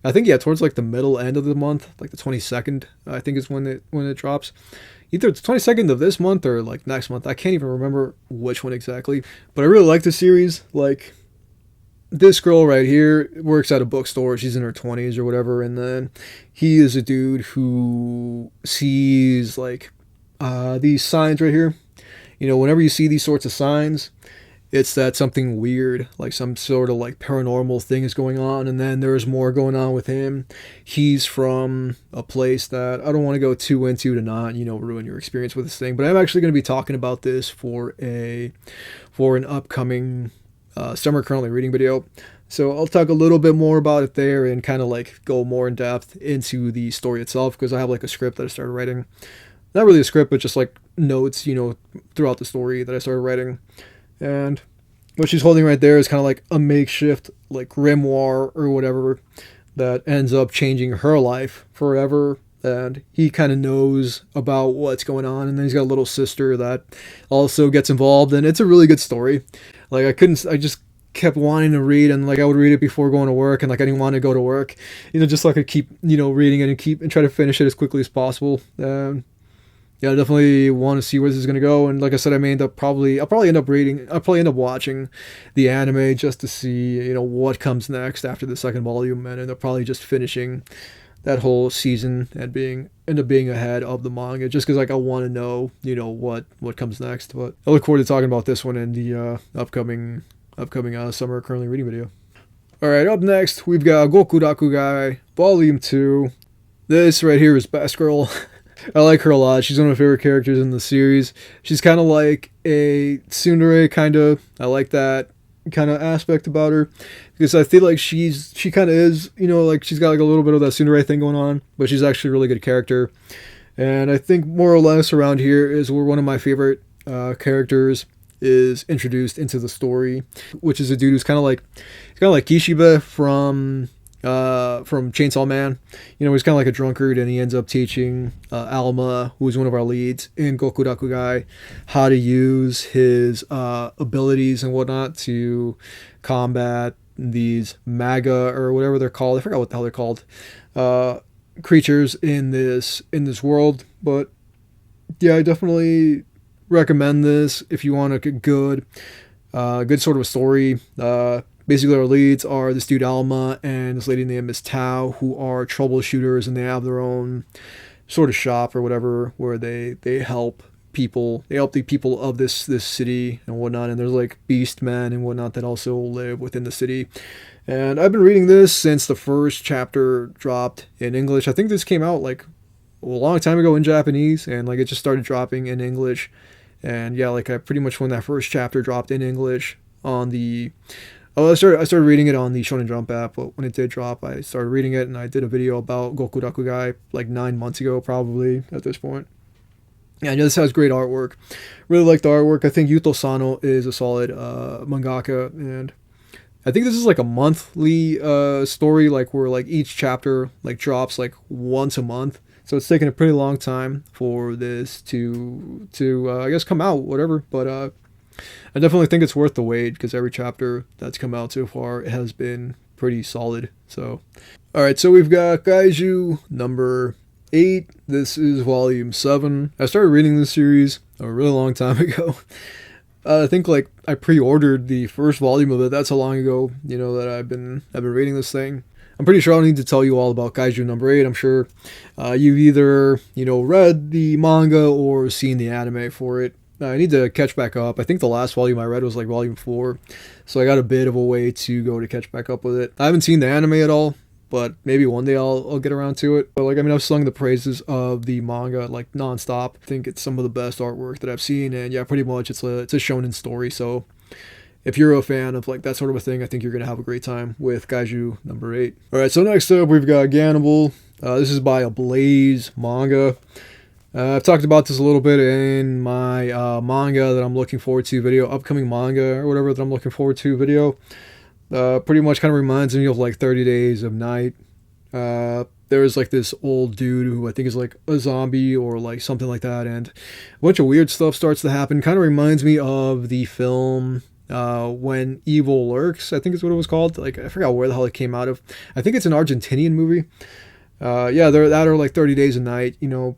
I think, yeah, towards like the middle end of the month, like the 22nd, I think is when it drops. Either the 22nd of this month or like next month. I can't even remember which one exactly. But I really like the series. Like, this girl right here works at a bookstore. She's in her 20s or whatever. And then he is a dude who sees like these signs right here. You know, whenever you see these sorts of signs, it's that something weird, like some sort of like paranormal thing is going on. And then there's more going on with him. He's from a place that I don't want to go too into to not, you know, ruin your experience with this thing. But I'm actually going to be talking about this for an upcoming summer currently reading video. So I'll talk a little bit more about it there and kind of like go more in depth into the story itself, because I have like a script that I started writing. Not really a script, but just like notes, you know, throughout the story that I started writing. And what she's holding right there is kind of like a makeshift like grimoire or whatever that ends up changing her life forever. And he kind of knows about what's going on. And then he's got a little sister that also gets involved. And it's a really good story. Like I just kept wanting to read, and like I would read it before going to work, and like I didn't want to go to work, you know, just so I could keep, you know, reading it and try to finish it as quickly as possible. Yeah, I definitely want to see where this is gonna go. And like I said, I'll probably end up watching the anime just to see, you know, what comes next after the second volume, and end up probably just finishing that whole season and end up being ahead of the manga, just because like I want to know, you know, what comes next. But I look forward to talking about this one in the upcoming summer currently reading video. All right, up next we've got Gokuaku Guy Volume 2. This right here is Best Girl. I like her a lot. She's one of my favorite characters in the series. She's kind of like a tsundere, kind of. I like that kind of aspect about her, because I feel like she kind of is, you know, like she's got like a little bit of that tsundere thing going on, but she's actually a really good character. And I think more or less around here is where one of my favorite characters is introduced into the story, which is a dude who's kind of like Kishibe from Chainsaw Man. You know, he's kind of like a drunkard, and he ends up teaching Alma, who is one of our leads in Gokuaku Guy, how to use his abilities and whatnot to combat these Manga or whatever they're called. I forgot what the hell they're called. Creatures in this world. But yeah, I definitely recommend this if you want a good sort of a story. Basically, our leads are this dude Alma and this lady named Miss Tao, who are troubleshooters, and they have their own sort of shop or whatever where they help people. They help the people of this city and whatnot. And there's like beast men and whatnot that also live within the city. And I've been reading this since the first chapter dropped in English. I think this came out like a long time ago in Japanese, and like it just started dropping in English. And yeah, like I pretty much when that first chapter dropped in English on the I started reading it on the Shonen Jump app, but when it did drop, I started reading it, and I did a video about Gokuaku Guy like 9 months ago, probably, at this point. Yeah, I know this has great artwork. Really like the artwork. I think Yuto Sano is a solid mangaka, and I think this is like a monthly story, like where like each chapter like drops like once a month. So it's taken a pretty long time for this to I guess come out, whatever, but I definitely think it's worth the wait, because every chapter that's come out so far has been pretty solid. So, all right, so we've got Kaiju number 8. This is volume 7. I started reading this series a really long time ago. I think like I pre-ordered the first volume of it. That's how long ago, you know, that I've been reading this thing. I'm pretty sure I don't need to tell you all about Kaiju number 8. I'm sure you've either, you know, read the manga or seen the anime for it. I need to catch back up. I think the last volume I read was like volume 4, so I got a bit of a way to go to catch back up with it. I haven't seen the anime at all, but maybe one day I'll get around to it. But like, I mean, I've sung the praises of the manga like nonstop. I think it's some of the best artwork that I've seen, and yeah, pretty much it's a shonen story. So if you're a fan of like that sort of a thing, I think you're gonna have a great time with Kaiju number 8. All right, so next up we've got Gannibal. This is by Ablaze Manga. I've talked about this a little bit in my manga that I'm looking forward to video, upcoming manga or whatever that I'm looking forward to video. Pretty much kind of reminds me of like 30 Days of Night. There's like this old dude who I think is like a zombie or like something like that, and a bunch of weird stuff starts to happen. Kind of reminds me of the film When Evil Lurks, I think is what it was called. Like, I forgot where the hell it came out of. I think it's an Argentinian movie. Yeah, that or like 30 Days a Night, you know,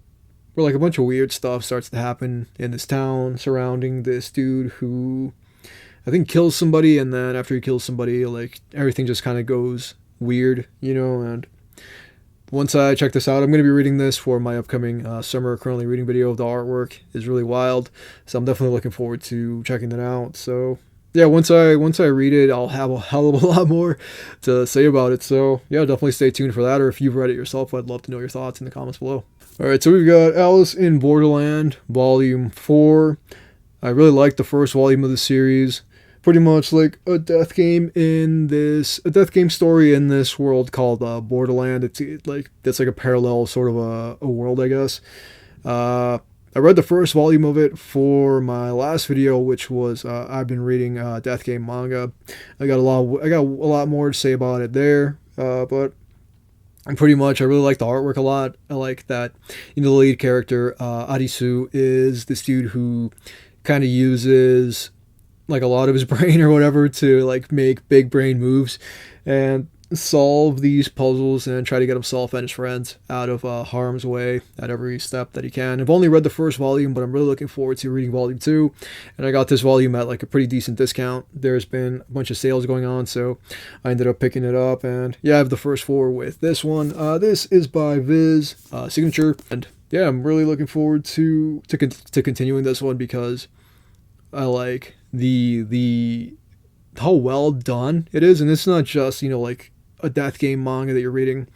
where like a bunch of weird stuff starts to happen in this town surrounding this dude who I think kills somebody, and then after he kills somebody, like everything just kind of goes weird, you know. And once I check this out, I'm going to be reading this for my upcoming summer currently reading video. The artwork is really wild, so I'm definitely looking forward to checking it out. So yeah, once I read it, I'll have a hell of a lot more to say about it. So yeah, definitely stay tuned for that. Or if you've read it yourself, I'd love to know your thoughts in the comments below. All right, so we've got Alice in Borderland, Volume 4. I really like the first volume of the series. Pretty much like a death game story in this world called Borderland. It's like a parallel sort of a world, I guess. I read the first volume of it for my last video, which was I've been reading death game manga. I got a lot more to say about it there, but pretty much I really like the artwork a lot. I like that, you know, the lead character Arisu is this dude who kind of uses like a lot of his brain or whatever to like make big brain moves and solve these puzzles and try to get himself and his friends out of harm's way at every step that he can. I've only read the first volume, but I'm really looking forward to reading volume 2, and I got this volume at like a pretty decent discount. There's been a bunch of sales going on, so I ended up picking it up, and yeah, I have the first 4 with this one. This is by Viz Signature, and yeah, I'm really looking forward to continuing this one because I like the how well done it is. And it's not just, you know, like a death game manga that you're reading.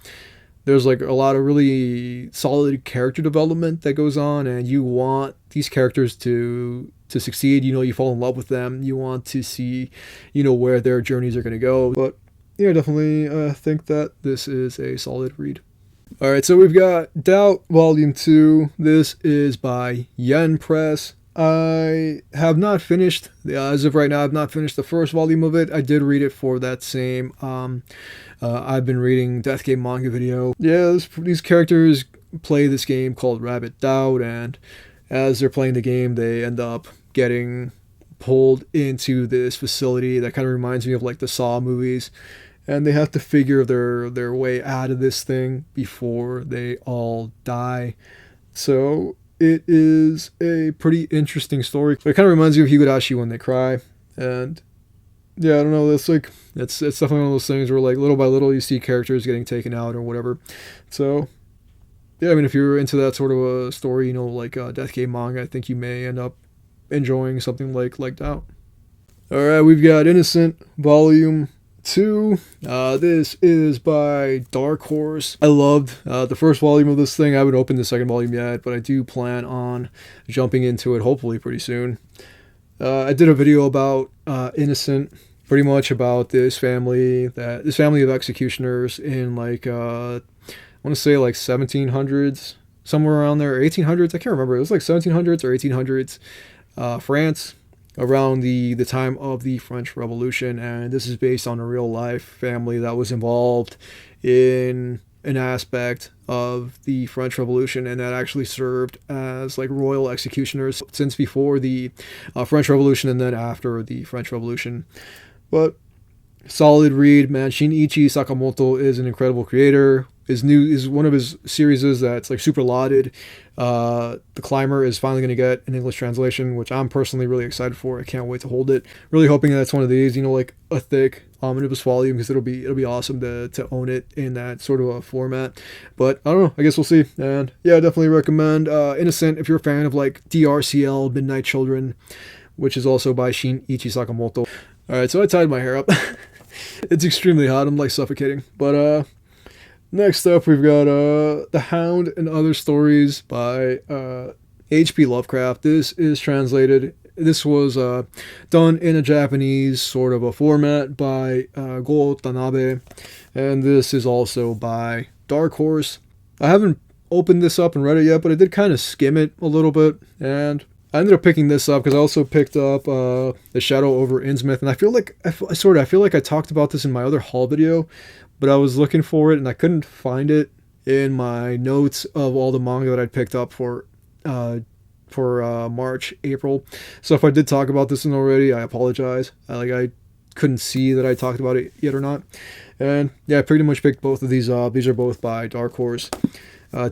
There's like a lot of really solid character development that goes on, and you want these characters to succeed. You know, you fall in love with them, you want to see, you know, where their journeys are going to go. But yeah, definitely think that this is a solid read. All right, so we've got Doubt Volume 2. This is by Yen Press. I have not finished, as of right now, I've not finished the first volume of it. I did read it for that same, I've been reading Death Game manga video. Yeah, these characters play this game called Rabbit Doubt, and as they're playing the game, they end up getting pulled into this facility that kind of reminds me of like the Saw movies, and they have to figure their way out of this thing before they all die. So it is a pretty interesting story. It kind of reminds me of Higurashi When They Cry. And yeah, I don't know, it's definitely one of those things where like little by little you see characters getting taken out or whatever. So yeah, I mean, if you're into that sort of a story, you know, like death game manga, I think you may end up enjoying something like Doubt. Alright, we've got Innocent Volume 2. This is by Dark Horse. I loved the first volume of this thing. I haven't opened the second volume yet, but I do plan on jumping into it hopefully pretty soon. I did a video about Innocent, pretty much about this family of executioners in like I want to say like 1700s, somewhere around there, or 1800s. I can't remember. It was like 1700s or 1800s, France, around the time of the French Revolution, and this is based on a real life family that was involved in an aspect of the French Revolution and that actually served as like royal executioners since before the French Revolution and then after the French Revolution. But solid read, man. Shinichi Sakamoto is an incredible creator. Is one of his series that's like super lauded. The Climber is finally going to get an English translation, which I'm personally really excited for. I can't wait to hold it. Really hoping that's one of these, you know, like a thick omnibus volume, because it'll be awesome to own it in that sort of a format. But I don't know, I guess we'll see. And yeah, I definitely recommend Innocent if you're a fan of like DRCL Midnight Children, which is also by Shinichi Sakamoto. All right, so I tied my hair up. It's extremely hot. I'm like suffocating. But next up, we've got The Hound and Other Stories by H.P. Lovecraft. This is translated. This was done in a Japanese sort of a format by Go Tanabe, and this is also by Dark Horse. I haven't opened this up and read it yet, but I did kind of skim it a little bit, and I ended up picking this up because I also picked up The Shadow over Innsmouth, and I feel like I talked about this in my other haul video, but I was looking for it and I couldn't find it in my notes of all the manga that I'd picked up for for March, April. So if I did talk about this one already, I apologize. I couldn't see that I talked about it yet or not. And yeah, I pretty much picked both of these up. These are both by Dark Horse.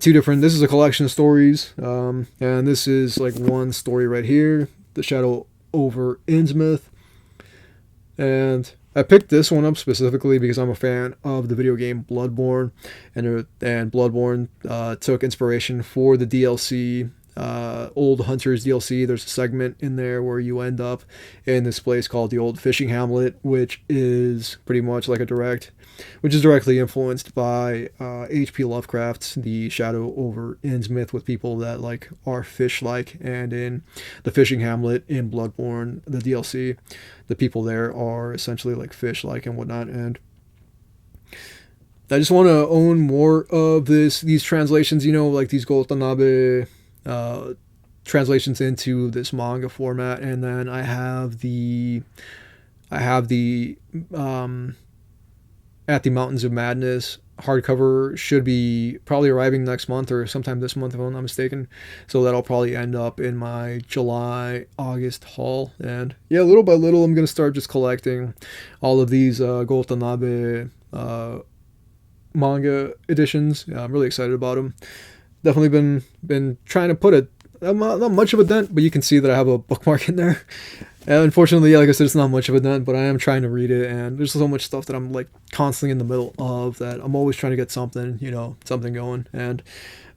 Two different. This is a collection of stories, and this is like one story right here, The Shadow over Innsmouth. And I picked this one up specifically because I'm a fan of the video game Bloodborne, and Bloodborne took inspiration for the DLC, Old Hunters DLC. There's a segment in there where you end up in this place called the Old Fishing Hamlet, which is pretty much like which is directly influenced by H.P. Lovecraft's The Shadow over Innsmouth, with people that like are fish-like, and in the Fishing Hamlet in Bloodborne, the DLC, the people there are essentially like fish-like and whatnot. And I just want to own more of these translations, like these Gotanabe translations into this manga format. And then I have the At the Mountains of Madness hardcover, should be probably arriving next month or sometime this month if I'm not mistaken. So that'll probably end up in my July-August haul. And yeah, little by little I'm going to start just collecting all of these Gotanabe manga editions. I'm really excited about them. Definitely been trying to put not much of a dent, but you can see that I have a bookmark in there. And unfortunately, yeah, like I said, it's not much of a dent, but I am trying to read it, and there's so much stuff that I'm like constantly in the middle of that I'm always trying to get something going. And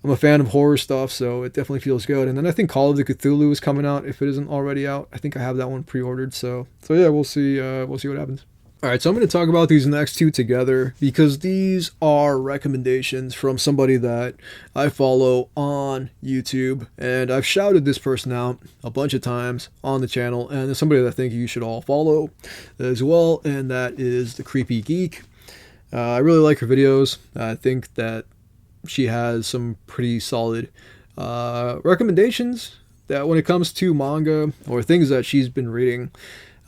I'm a fan of horror stuff, so it definitely feels good. And then I think Call of the Cthulhu is coming out, if it isn't already out. I think I have that one pre-ordered, so yeah, we'll see what happens. Alright, so I'm going to talk about these next two together because these are recommendations from somebody that I follow on YouTube, and I've shouted this person out a bunch of times on the channel, and there's somebody that I think you should all follow as well, and that is The Creepy Geek. I really like her videos. I think that she has some pretty solid recommendations that when it comes to manga or things that she's been reading.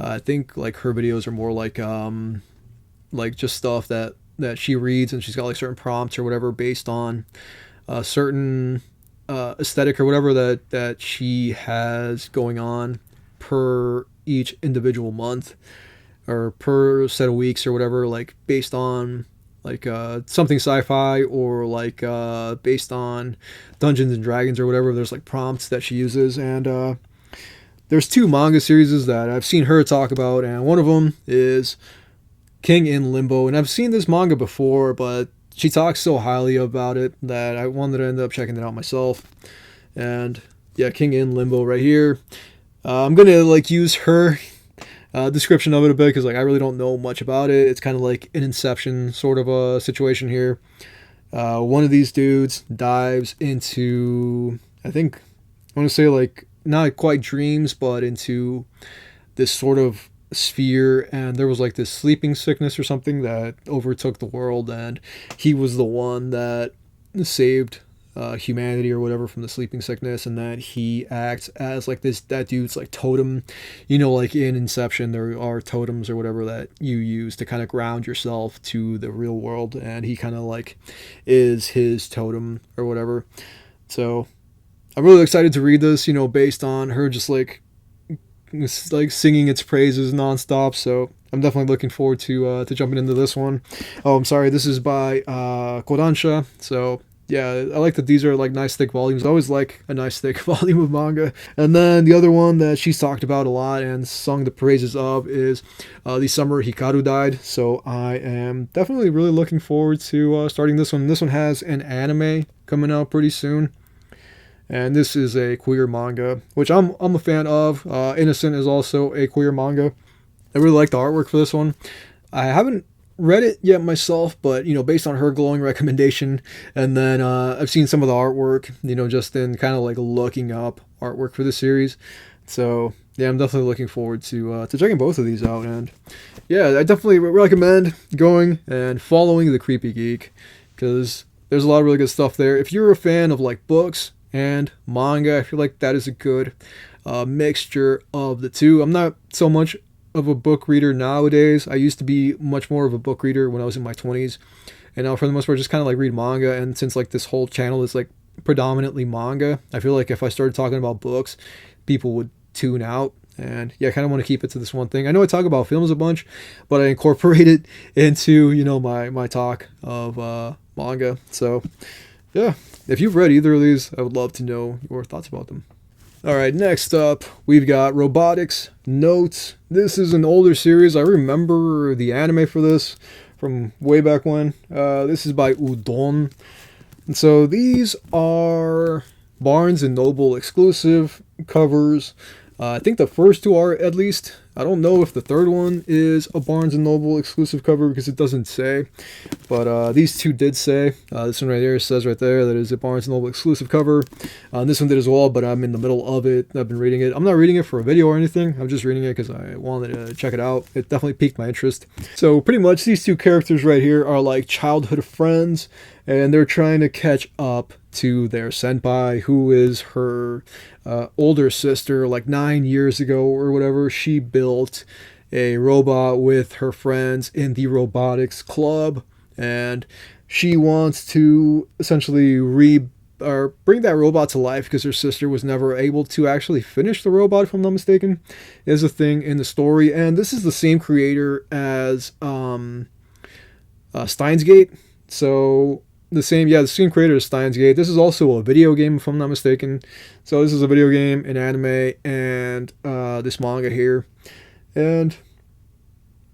I think like her videos are more like just stuff that she reads, and she's got like certain prompts or whatever based on a certain aesthetic or whatever that she has going on per each individual month or per set of weeks or whatever, like based on like something sci-fi or like based on Dungeons and Dragons or whatever. There's like prompts that she uses, and there's two manga series that I've seen her talk about, and one of them is King in Limbo. And I've seen this manga before, but she talks so highly about it that I wanted to end up checking it out myself. And yeah, King in Limbo right here. I'm going to like use her description of it a bit because like I really don't know much about it. It's kind of like an Inception sort of a situation here. One of these dudes dives into, I want to say like, not quite dreams, but into this sort of sphere, and there was like this sleeping sickness or something that overtook the world, and he was the one that saved humanity or whatever from the sleeping sickness, and that he acts as like that dude's like totem, like in Inception there are totems or whatever that you use to kind of ground yourself to the real world, and he kind of like is his totem or whatever. So I'm really excited to read this, based on her just like singing its praises nonstop. So I'm definitely looking forward to jumping into this one. Oh, I'm sorry, this is by Kodansha. So yeah, I like that these are like nice thick volumes. I always like a nice thick volume of manga. And then the other one that she's talked about a lot and sung the praises of is The Summer Hikaru Died. So I am definitely really looking forward to starting this one. This one has an anime coming out pretty soon. And this is a queer manga, which I'm a fan of. Innocent is also a queer manga. I really like the artwork for this one. I haven't read it yet myself, but based on her glowing recommendation, and then I've seen some of the artwork, just in kind of like looking up artwork for the series. So yeah, I'm definitely looking forward to checking both of these out. And yeah, I definitely recommend going and following The Creepy Geek because there's a lot of really good stuff there. If you're a fan of like books and manga, I feel like that is a good mixture of the two. I'm not so much of a book reader nowadays. I used to be much more of a book reader when I was in my 20s, and now for the most part just kind of like read manga. And since like this whole channel is like predominantly manga. I feel like if I started talking about books, people would tune out. And yeah, I kind of want to keep it to this one thing. I know I talk about films a bunch, but I incorporate it into, my talk of manga. So yeah, if you've read either of these, I would love to know your thoughts about them. All right, next up, we've got Robotics Notes. This is an older series. I remember the anime for this from way back when. This is by Udon. And so these are Barnes & Noble exclusive covers. I think the first two are, at least. I don't know if the third one is a Barnes & Noble exclusive cover because it doesn't say. But these two did say. This one right here says right there that it is a Barnes & Noble exclusive cover. This one did as well, but I'm in the middle of it. I've been reading it. I'm not reading it for a video or anything. I'm just reading it because I wanted to check it out. It definitely piqued my interest. So pretty much these two characters right here are like childhood friends. And they're trying to catch up to their senpai, who is her older sister. Like 9 years ago or whatever, she built a robot with her friends in the robotics club, and she wants to essentially bring that robot to life because her sister was never able to actually finish the robot, if I'm not mistaken, is a thing in the story. And this is the same creator as Steins Gate. So the same creator as Steins Gate. This is also a video game, if I'm not mistaken. So this is a video game, an anime, and this manga here. And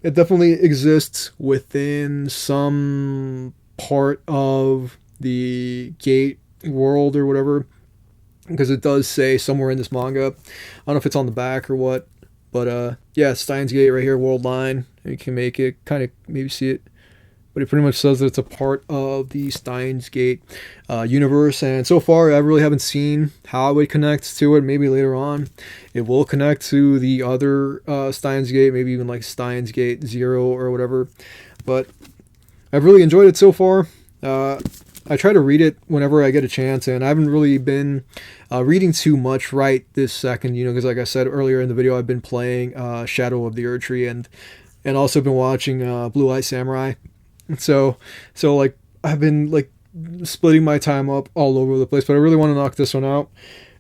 it definitely exists within some part of the Gate world or whatever, because it does say somewhere in this manga. I don't know if it's on the back or what, but yeah, Steins Gate right here, world line. You can make it kind of maybe see it. But it pretty much says that it's a part of the Steins Gate universe. And so far, I really haven't seen how it connects to it. Maybe later on, it will connect to the other Steins Gate, maybe even like Steins Gate 0 or whatever. But I've really enjoyed it so far. I try to read it whenever I get a chance, and I haven't really been reading too much right this second, because like I said earlier in the video, I've been playing Shadow of the Erdtree and also been watching Blue Eye Samurai. So like I've been like splitting my time up all over the place, but I really want to knock this one out.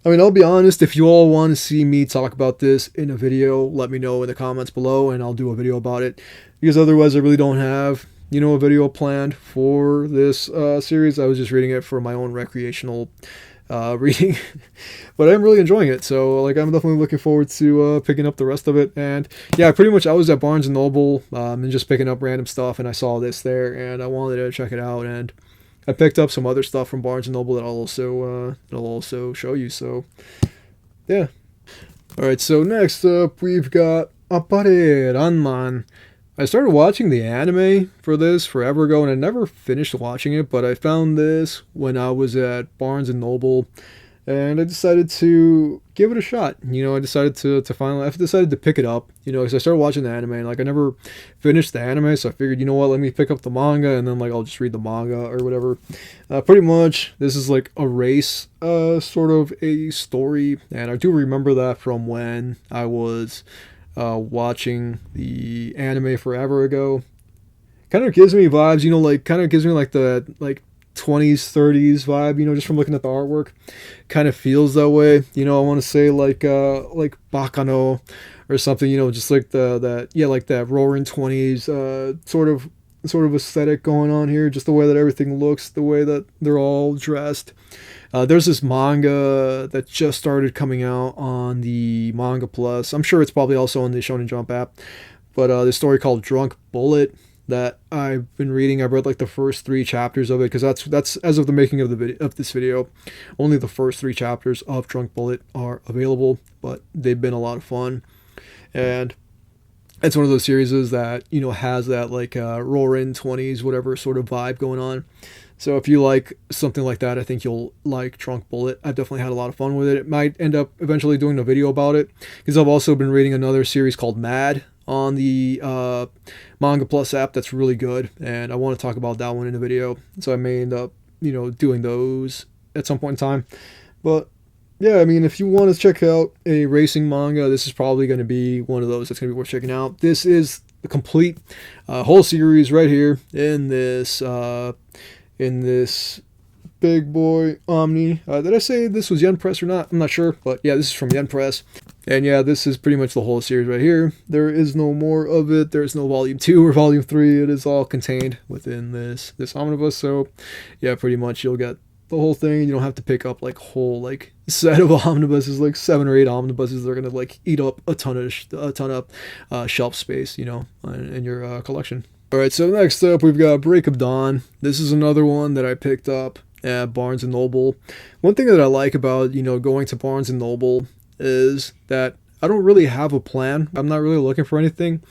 I mean, I'll be honest, if you all want to see me talk about this in a video, let me know in the comments below and I'll do a video about it, because otherwise I really don't have, a video planned for this series. I was just reading it for my own recreational reading, but I'm really enjoying it. So like I'm definitely looking forward to picking up the rest of it. And yeah, pretty much I was at Barnes & Noble and just picking up random stuff, and I saw this there and I wanted to check it out, and I picked up some other stuff from Barnes & Noble that I'll also show you. So yeah. Alright, so next up we've got Appare Ranman. I started watching the anime for this forever ago, and I never finished watching it, but I found this when I was at Barnes & Noble, and I decided to give it a shot. I decided to finally, I decided to pick it up, because I started watching the anime, and like I never finished the anime, so I figured, let me pick up the manga, and then like I'll just read the manga or whatever. Pretty much, this is like a race, sort of a story, and I do remember that from when I was watching the anime forever ago. Kind of gives me vibes, kind of gives me like the 20s 30s vibe, just from looking at the artwork. Kind of feels that way. I want to say like Bakano or something, just like that roaring 20s sort of aesthetic going on here, just the way that everything looks, the way that they're all dressed. There's this manga that just started coming out on the Manga Plus. I'm sure it's probably also on the Shonen Jump app. But this story called Drunk Bullet that I've been reading. I've read like the first 3 chapters of it, because that's as of the making of this video, only the first 3 chapters of Drunk Bullet are available. But they've been a lot of fun, and it's one of those series that has that like roaring 20s whatever sort of vibe going on. So if you like something like that, I think you'll like Drunk Bullet. I've definitely had a lot of fun with it. It might end up eventually doing a video about it, because I've also been reading another series called Mad on the Manga Plus app that's really good, and I want to talk about that one in a video. So I may end up, doing those at some point in time. But yeah, I mean, if you want to check out a racing manga, this is probably going to be one of those that's going to be worth checking out. This is the complete whole series right here in this big boy Omni. Did I say this was Yen Press or not? I'm not sure, but yeah, this is from Yen Press. And yeah, this is pretty much the whole series right here. There is no more of it. There's no volume 2 or volume 3. It is all contained within this omnibus. So yeah, pretty much you'll get the whole thing. You don't have to pick up like whole like set of omnibuses, like 7 or 8 omnibuses. They're gonna like eat up a ton of shelf space, you know, in your collection. All right, so next up we've got Break of Dawn. This is another one that I picked up at Barnes and Noble. One thing that I like about, you know, going to Barnes and Noble is that I don't really have a plan. I'm not really looking for anything.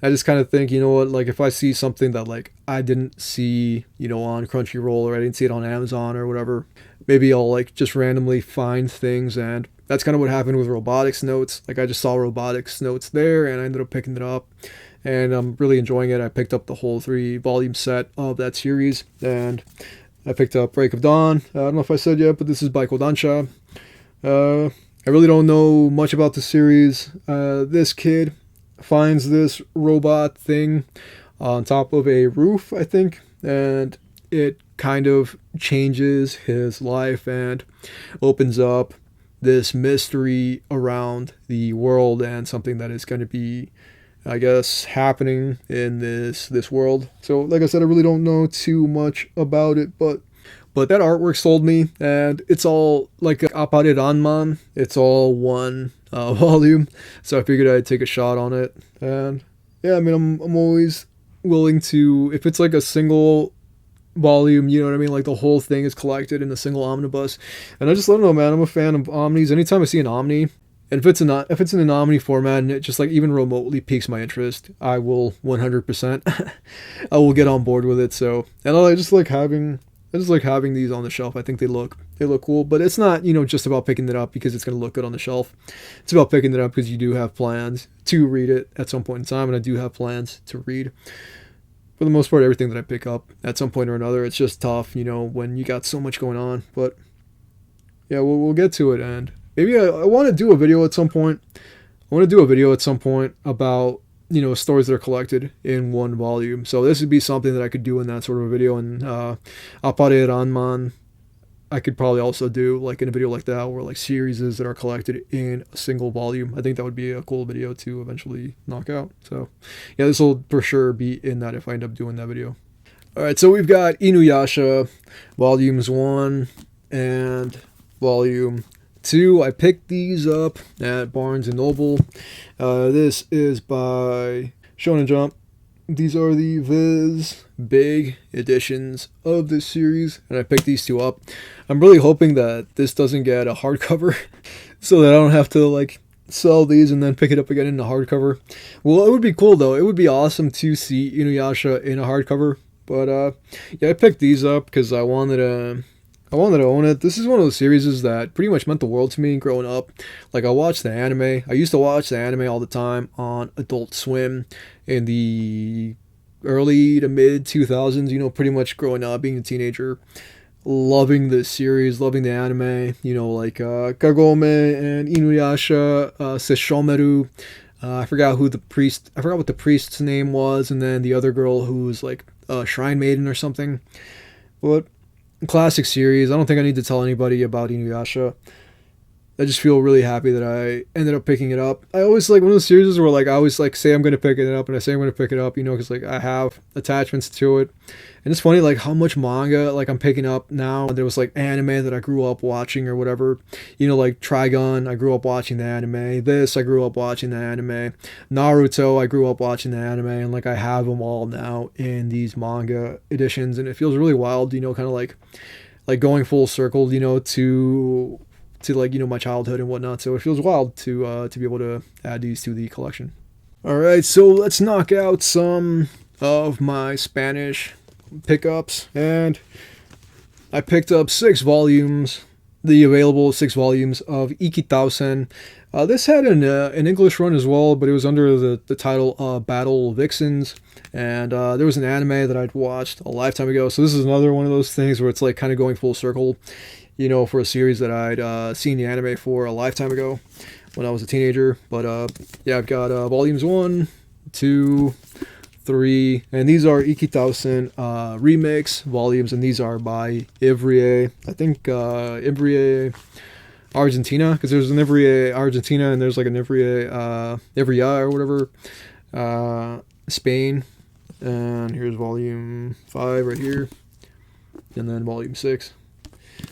I just kind of think, you know what, like if I see something that like I didn't see, you know, on Crunchyroll, or I didn't see it on Amazon or whatever, maybe I'll like just randomly find things. And that's kind of what happened with Robotics Notes. Like I just saw Robotics Notes there and I ended up picking it up, and I'm really enjoying it. I picked up the whole 3-volume set of that series, and I picked up Break of Dawn. I don't know if I said yet, but this is by Kodansha. I really don't know much about the series. This kid finds this robot thing on top of a roof, I think, and it kind of changes his life and opens up this mystery around the world and something that is going to be, I guess, happening in this world. So like I said, I really don't know too much about it, but that artwork sold me, and it's all like Appare Ranman. It's all one volume, so I figured I'd take a shot on it. And yeah, I mean, I'm always willing to, if it's like a single volume, you know what I mean, like the whole thing is collected in a single omnibus. And I just don't know, man, I'm a fan of omnis. Anytime I see an omni, and if it's in an omni format and it just like even remotely piques my interest, I will 100% I will get on board with it. So, and I just like having these on the shelf. I think they look cool, but it's not, you know, just about picking it up because it's going to look good on the shelf. It's about picking it up because you do have plans to read it at some point in time, and I do have plans to read. For the most part, everything that I pick up at some point or another, it's just tough, you know, when you got so much going on. But yeah, we'll get to it, and maybe I want to do a video at some point. I want to do a video at some point about, you know, stories that are collected in one volume. So this would be something that I could do in that sort of a video. And Appare Ranman, I could probably also do like in a video like that, where like series that are collected in a single volume. I think that would be a cool video to eventually knock out. So yeah, this will for sure be in that if I end up doing that video. All right, so we've got Inuyasha volumes 1 and volume 2. I picked these up at Barnes and Noble. This is by Shonen Jump. These are the Viz big editions of this series, and I picked these two up. I'm really hoping that this doesn't get a hardcover so that I don't have to like sell these and then pick it up again in a hardcover. Well, it would be cool though. It would be awesome to see Inuyasha in a hardcover. But yeah, I picked these up because I wanted to own it. This is one of those series that pretty much meant the world to me growing up. Like I watched the anime. I used to watch the anime all the time on Adult Swim in the early to mid 2000s, you know, pretty much growing up, being a teenager, loving the series, loving the anime, you know, like Kagome and Inuyasha, Sesshomeru. I forgot what the priest's name was, and then the other girl who was like a shrine maiden or something. But classic series. I don't think I need to tell anybody about Inuyasha. I just feel really happy that I ended up picking it up. I always like one of those series where like I always like say I'm going to pick it up, and I say I'm going to pick it up, you know, because like I have attachments to it. And it's funny like how much manga like I'm picking up now. There was like anime that I grew up watching or whatever, you know, like Trigun, I grew up watching the anime. This, I grew up watching the anime. Naruto, I grew up watching the anime, and like I have them all now in these manga editions, and it feels really wild, you know, kind of like going full circle, you know, to like, you know, my childhood and whatnot. So it feels wild to be able to add these to the collection. All right, so let's knock out some of my Spanish pickups, and I picked up 6 volumes, the available 6 volumes of Ikitausen. This had an English run as well, but it was under the title Battle Vixens, and there was an anime that I'd watched a lifetime ago. So this is another one of those things where it's like kind of going full circle, you know, for a series that I'd seen the anime for a lifetime ago when I was a teenager. But yeah, I've got volumes 1, 2, 3, and these are Ikitausen remix volumes, and these are by Ivrie. I think Ivrie Argentina, because there's an Ivrie Argentina and there's like an Ivrie Ivria or whatever, Spain. And here's volume 5 right here, and then volume 6.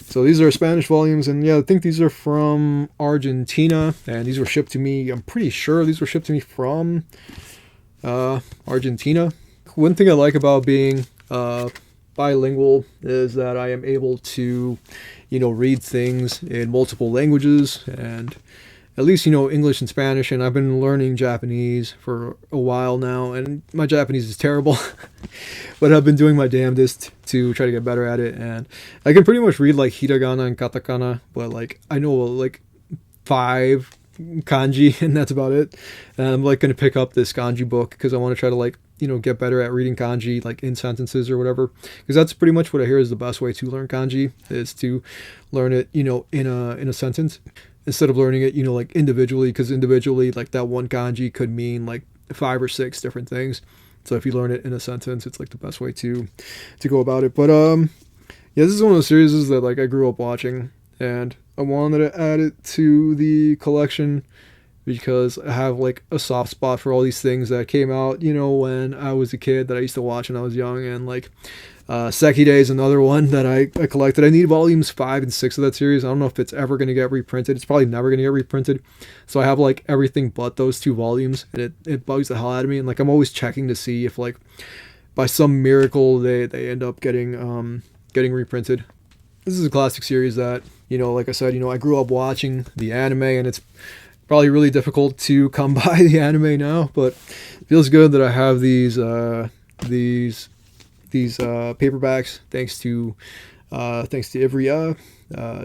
So these are Spanish volumes, and yeah, I think these are from Argentina, and these were shipped to me. I'm pretty sure these were shipped to me from Argentina. One thing I like about being bilingual is that I am able to, read things in multiple languages, and at least, English and Spanish, and I've been learning Japanese for a while now, and my Japanese is terrible, but I've been doing my damnedest to try to get better at it, and I can pretty much read, like, hiragana and katakana, but, like, I know, like, 5 kanji, and that's about it, and I'm, like, going to pick up this kanji book, because I want to try to, like, get better at reading kanji, like, in sentences or whatever, because that's pretty much what I hear is the best way to learn kanji, is to learn it, in a sentence, instead of learning it, like, individually, because individually, like, that one kanji could mean, like, 5 or 6 different things. So if you learn it in a sentence, it's, like, the best way to go about it. But, yeah, this is one of those series that, like, I grew up watching, and I wanted to add it to the collection because I have, like, a soft spot for all these things that came out, when I was a kid that I used to watch when I was young, and, like, Sekide is another one that I collected. I need volumes 5 and 6 of that series. I don't know if it's ever going to get reprinted. It's probably never going to get reprinted. So I have, like, everything but those 2 volumes, and it bugs the hell out of me. And, like, I'm always checking to see if, like, by some miracle they end up getting reprinted. This is a classic series that, like I said, I grew up watching the anime, and it's probably really difficult to come by the anime now, but it feels good that I have these paperbacks thanks to Ivria.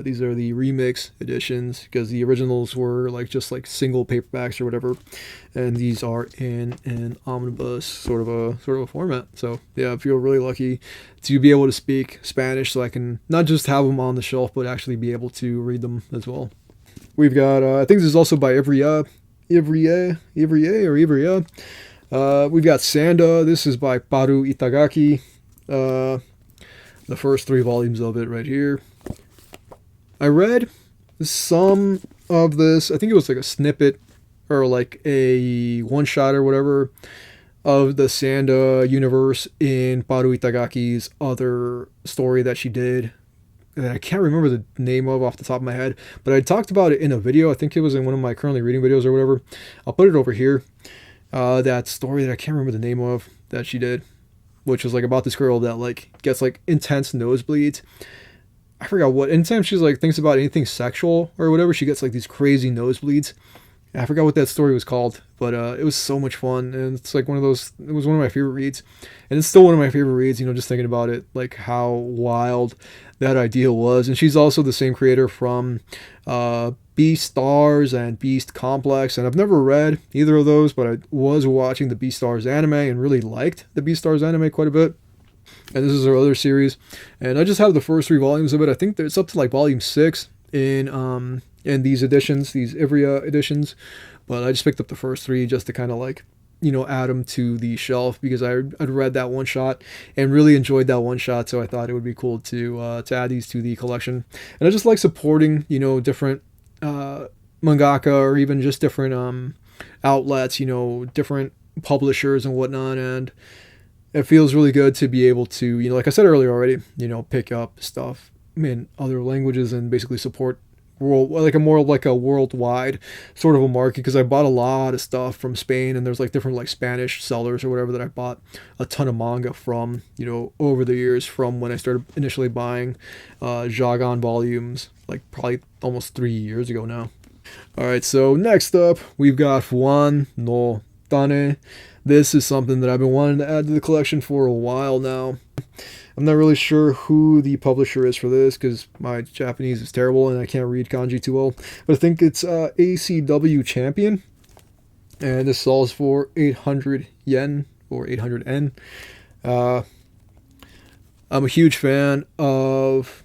These are the remix editions, because the originals were just single paperbacks or whatever, and these are in an omnibus sort of a format. So yeah, I feel really lucky to be able to speak Spanish, so I can not just have them on the shelf but actually be able to read them as well. We've got I think this is also by Ivria. We've got Sanda. This is by Paru Itagaki. The first 3 volumes of it right here. I read some of this. I think it was like a snippet or like a one-shot or whatever of the Sanda universe in Paru Itagaki's other story that she did, that I can't remember the name of off the top of my head, but I talked about it in a video. I think it was in one of my currently reading videos or whatever. I'll put it over here. That story that I can't remember the name of that she did, which was like about this girl that like gets like intense nosebleeds. I forgot what. Anytime she's like thinks about anything sexual or whatever, she gets like these crazy nosebleeds. I forgot what that story was called, but it was so much fun, and it's like one of those. It was one of my favorite reads, and it's still one of my favorite reads. Just thinking about it, like how wild that idea was. And she's also the same creator from Beastars and Beast Complex, and I've never read either of those, but I was watching the Beastars anime and really liked the Beastars anime quite a bit. And this is her other series, and I just have the first 3 volumes of it. I think it's up to like volume 6 in these editions, these Ivria editions, but I just picked up the first 3 just to kind of like, add them to the shelf, because I'd read that one shot and really enjoyed that one shot, so I thought it would be cool to add these to the collection. And I just like supporting, different mangaka, or even just different outlets, different publishers and whatnot, and it feels really good to be able to, like I said earlier already, pick up stuff in other languages and basically support more like a worldwide sort of a market, because I bought a lot of stuff from Spain, and there's like different like Spanish sellers or whatever that I bought a ton of manga from, over the years, from when I started initially buying Jagan volumes, like probably almost 3 years ago now. Alright, so next up we've got Fuan no Tane. This is something that I've been wanting to add to the collection for a while now. I'm not really sure who the publisher is for this, because my Japanese is terrible and I can't read kanji too well. But I think it's ACW Champion. And this sells for 800 yen, or 800 yen. I'm a huge fan of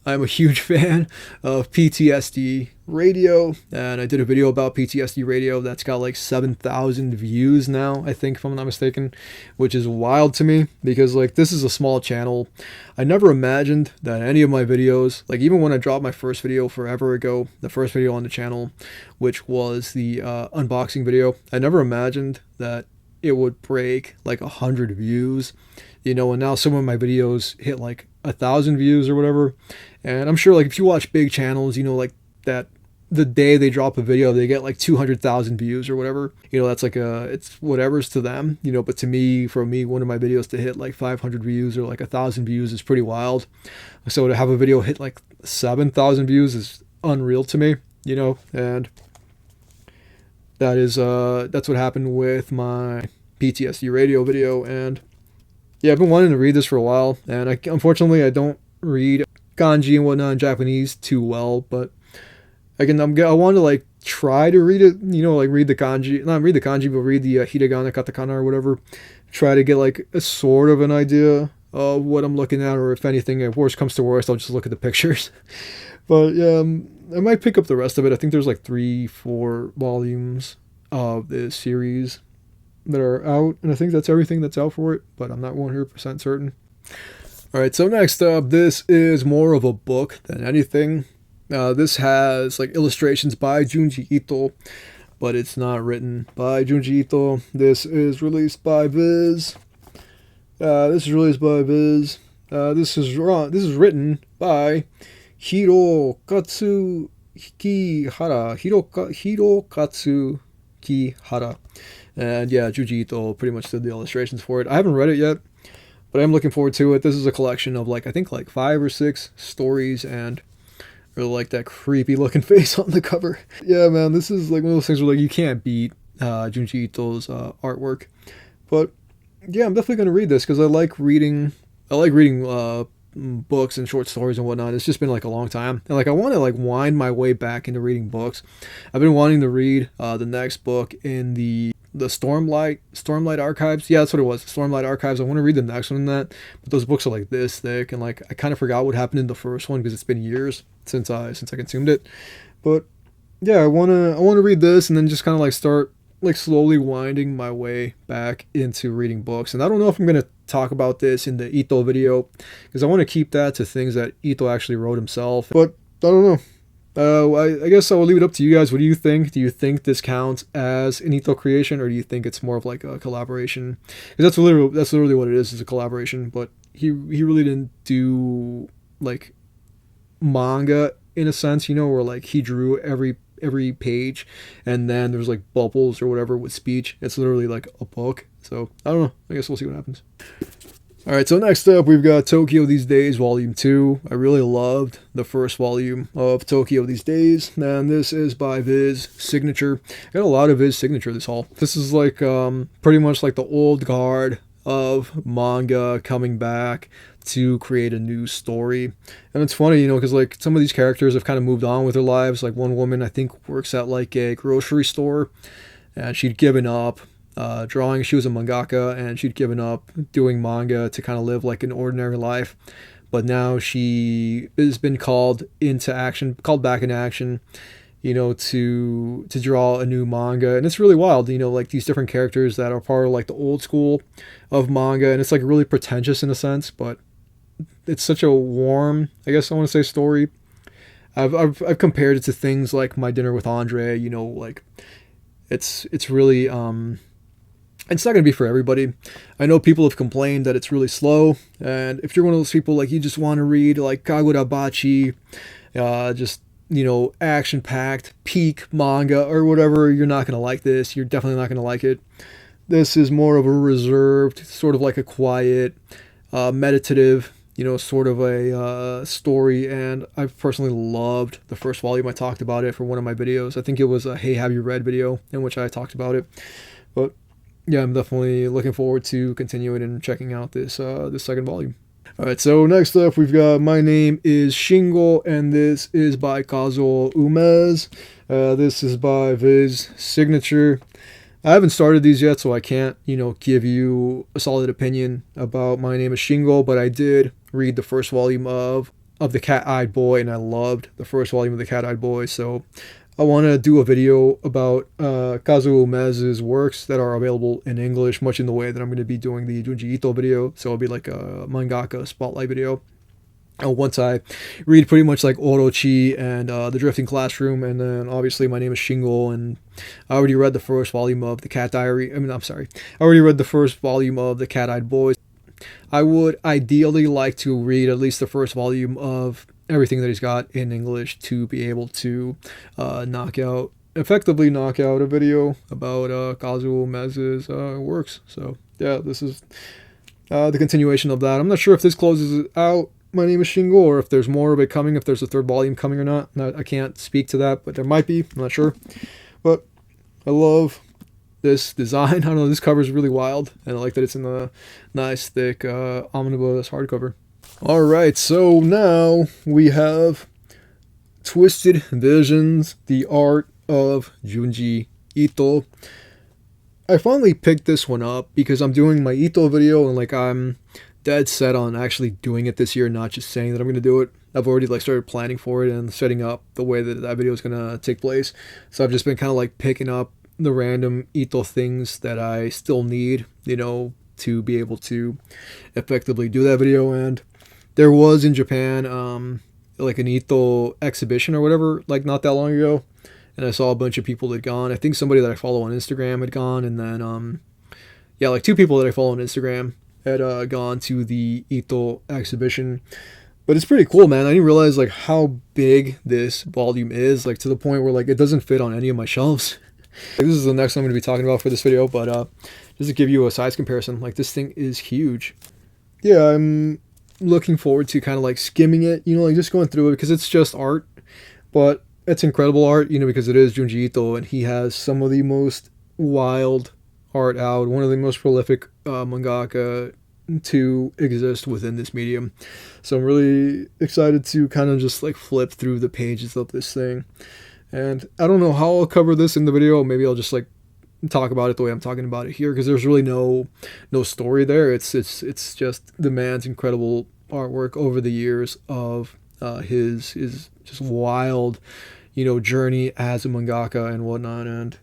I'm a huge fan of PTSD Radio, and I did a video about PTSD Radio that's got like 7,000 views now, I think, if I'm not mistaken, which is wild to me because like this is a small channel. I never imagined that any of my videos, like even when I dropped my first video forever ago, the first video on the channel, which was the unboxing video, I never imagined that it would break like 100 views, you know, and now some of my videos hit like 1,000 views or whatever. And I'm sure like if you watch big channels, you know, like that the day they drop a video, they get like 200,000 views or whatever. You know, that's like it's whatever's to them, you know, but to me, for me, one of my videos to hit like 500 views or like 1,000 views is pretty wild. So to have a video hit like 7,000 views is unreal to me, you know, and that's what happened with my PTSD Radio video. And yeah, I've been wanting to read this for a while, and unfortunately I don't read kanji and whatnot in Japanese too well, but I want to like try to read it, you know, like read the kanji, not read the kanji, but read the hiragana, katakana, or whatever. Try to get like a sort of an idea of what I'm looking at, or if anything, if worst comes to worst, I'll just look at the pictures. But yeah, I might pick up the rest of it. I think there's like 3-4 volumes of this series that are out, and I think that's everything that's out for it, but I'm not 100% certain. Alright, so next up, this is more of a book than anything. This has like illustrations by Junji Ito, but it's not written by Junji Ito. This is released by Viz. This is written by Hirokatsu Kihara. And yeah, Junji Ito pretty much did the illustrations for it. I haven't read it yet, but I'm looking forward to it. This is a collection of like, I think like 5 or 6 stories, and I really like that creepy looking face on the cover. Yeah, man, this is like one of those things where like you can't beat Junji Ito's artwork. But yeah, I'm definitely gonna read this because I like reading books and short stories and whatnot. It's just been like a long time, and like I want to like wind my way back into reading books. I've been wanting to read the next book in the Stormlight Archives. Yeah, that's what it was, Stormlight Archives. I want to read the next one in that, but those books are like this thick, and like I kind of forgot what happened in the first one because it's been years since I consumed it. But yeah, I want to read this and then just kind of like start like slowly winding my way back into reading books. And I don't know if I'm going to talk about this in the Ito video because I want to keep that to things that Ito actually wrote himself, but I don't know. I guess I will leave it up to you guys. What do you think? Do you think this counts as an Ito creation, or do you think it's more of like a collaboration? Because that's literally what it is a collaboration. But he really didn't do like manga in a sense, you know, where like he drew every page and then there's like bubbles or whatever with speech. It's literally like a book. So I don't know. I guess we'll see what happens. Alright, so next up we've got Tokyo These Days Volume 2. I really loved the first volume of Tokyo These Days, and this is by Viz Signature. I got a lot of Viz Signature this haul. This is like pretty much like the old guard of manga coming back to create a new story. And it's funny, you know, because like some of these characters have kind of moved on with their lives. Like one woman I think works at like a grocery store, and she'd given up drawing. She was a mangaka, and she'd given up doing manga to kind of live like an ordinary life. But now she has been called back into action, you know, to draw a new manga. And it's really wild, you know, like these different characters that are part of like the old school of manga, and it's like really pretentious in a sense, but it's such a warm, I guess I want to say, story. I've compared it to things like My Dinner with Andre, you know, like it's really it's not going to be for everybody. I know people have complained that it's really slow, and if you're one of those people like you just want to read like Kagurabachi, just, you know, action-packed peak manga or whatever, you're not going to like this. You're definitely not going to like it. This is more of a reserved, sort of like a quiet, meditative, you know, sort of a story, and I've personally loved the first volume. I talked about it for one of my videos. I think it was a Hey Have You Read video in which I talked about it. But yeah, I'm definitely looking forward to continuing and checking out this second volume. Alright, so next up we've got My Name is Shingle, and this is by Kazuo Umez. This is by Viz Signature. I haven't started these yet, so I can't, you know, give you a solid opinion about My Name is Shingle, but I did read the first volume of of the Cat-Eyed Boy, and I loved the first volume of the Cat-Eyed Boy, so I want to do a video about Kazuo Umezu's works that are available in English, much in the way that I'm going to be doing the Junji Ito video, so it'll be like a mangaka spotlight video. Once I read pretty much like Orochi and The Drifting Classroom, and then obviously My Name is Shingle, and I already read the first volume of the Cat Diary. I already read the first volume of the Cat-Eyed Boys. I would ideally like to read at least the first volume of everything that he's got in English to be able to effectively knock out a video about Kazuo Umezu's works. So yeah, this is the continuation of that. I'm not sure if this closes out My Name is Shingle, or if there's more of it coming, if there's a third volume coming or not. I can't speak to that, but there might be. I'm not sure. But I love this design. I don't know, this cover is really wild, and I like that it's in a nice, thick, omnibus hardcover. Alright, so now we have Twisted Visions, the art of Junji Ito. I finally picked this one up because I'm doing my Ito video, and like I'm dead set on actually doing it this year, not just saying that I'm going to do it. I've already like started planning for it and setting up the way that that video is going to take place. So I've just been kind of like picking up the random Ito things that I still need, to be able to effectively do that video. And there was in Japan like an Ito exhibition or whatever, like not that long ago, and I saw a bunch of people that had gone. I think somebody that I follow on Instagram had gone, and then like two people that I follow on Instagram had gone to the Ito exhibition. But it's pretty cool, man. I didn't realize like how big this volume is, like to the point where like it doesn't fit on any of my shelves. This is the next one I'm going to be talking about for this video, but just to give you a size comparison, like this thing is huge. Yeah, I'm looking forward to kind of like skimming it, like just going through it, because it's just art, but it's incredible art, because it is Junji Ito, and he has some of the most wild art out, one of the most prolific mangaka to exist within this medium. So I'm really excited to kind of just like flip through the pages of this thing. And I don't know how I'll cover this in the video. Maybe I'll just like talk about it the way I'm talking about it here, because there's really no story there. It's just the man's incredible artwork over the years of his just wild, journey as a mangaka and whatnot, and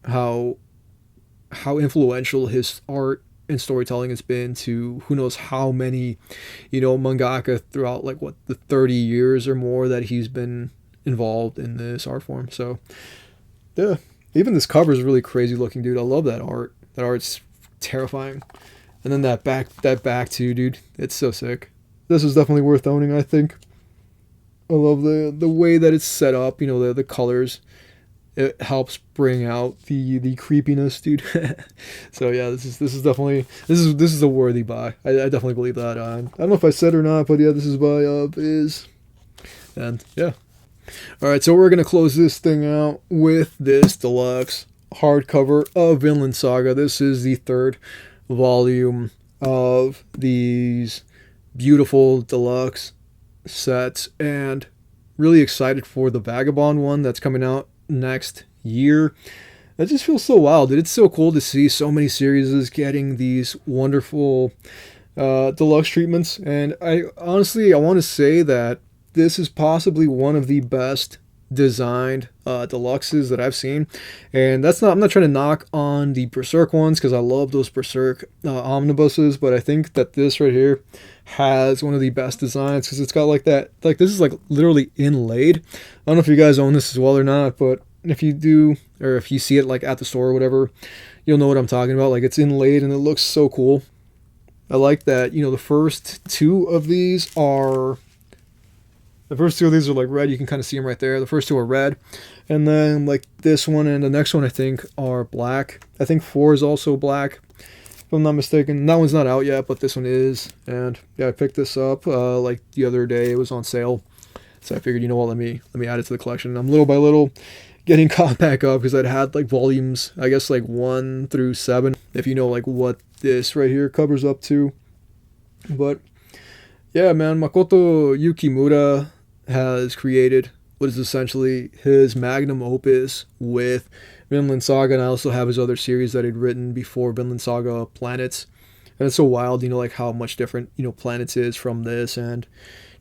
how influential his art and storytelling has been to who knows how many, mangaka throughout like the 30 years or more that he's been involved in this art form. So yeah, even this cover is really crazy looking, dude. I love that art. That art's terrifying. And then that back too, dude. It's so sick. This is definitely worth owning, I think. I love the way that it's set up, the colors. It helps bring out the creepiness, dude. So yeah, this is definitely a worthy buy. I definitely believe that. I don't know if I said or not, but yeah, this is by Biz. And yeah. Alright, so we're going to close this thing out with this deluxe hardcover of Vinland Saga. This is the third volume of these beautiful deluxe sets, and really excited for the Vagabond one that's coming out next year. That just feels so wild, dude. It's so cool to see so many series getting these wonderful deluxe treatments, and I want to say that this is possibly one of the best designed deluxes that I've seen. And I'm not trying to knock on the Berserk ones, because I love those Berserk omnibuses, but I think that this right here has one of the best designs, because it's got like that, like this is like literally inlaid. I don't know if you guys own this as well or not, but if you do, or if you see it like at the store or whatever, you'll know what I'm talking about. Like it's inlaid and it looks so cool. I like that, the first two of these are like red. You can kind of see them right there. The first two are red. And then like this one and the next one I think are black. I think 4 is also black, if I'm not mistaken. That one's not out yet, but this one is. And yeah, I picked this up like the other day. It was on sale. So I figured, let me add it to the collection. I'm little by little getting caught back up, because I'd had like volumes, I guess like 1 through 7, if you know like what this right here covers up to. But yeah, man, Makoto Yukimura has created what is essentially his magnum opus with Vinland Saga, and I also have his other series that he'd written before Vinland Saga, Planets. And it's so wild, like how much different, Planets is from this, and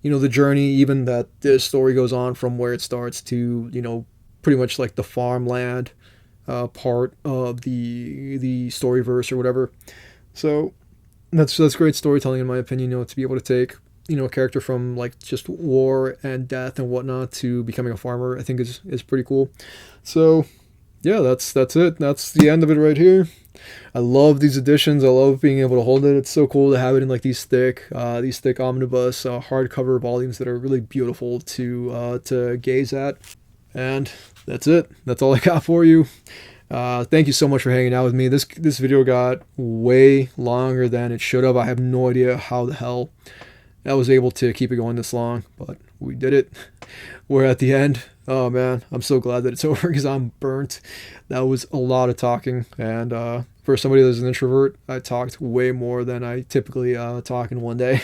the journey even that this story goes on from where it starts to, pretty much like the farmland part of the storyverse or whatever. So that's great storytelling in my opinion, to be able to take, a character from like just war and death and whatnot to becoming a farmer, I think is pretty cool. So yeah, that's it. That's the end of it right here. I love these editions. I love being able to hold it. It's so cool to have it in like these thick omnibus hardcover volumes that are really beautiful to gaze at. And that's it. That's all I got for you. Thank you so much for hanging out with me. This video got way longer than it should have. I have no idea how the hell I was able to keep it going this long, but we did it. We're at the end. Oh man, I'm so glad that it's over because I'm burnt. That was a lot of talking, and for somebody that's an introvert, I talked way more than I typically talk in one day.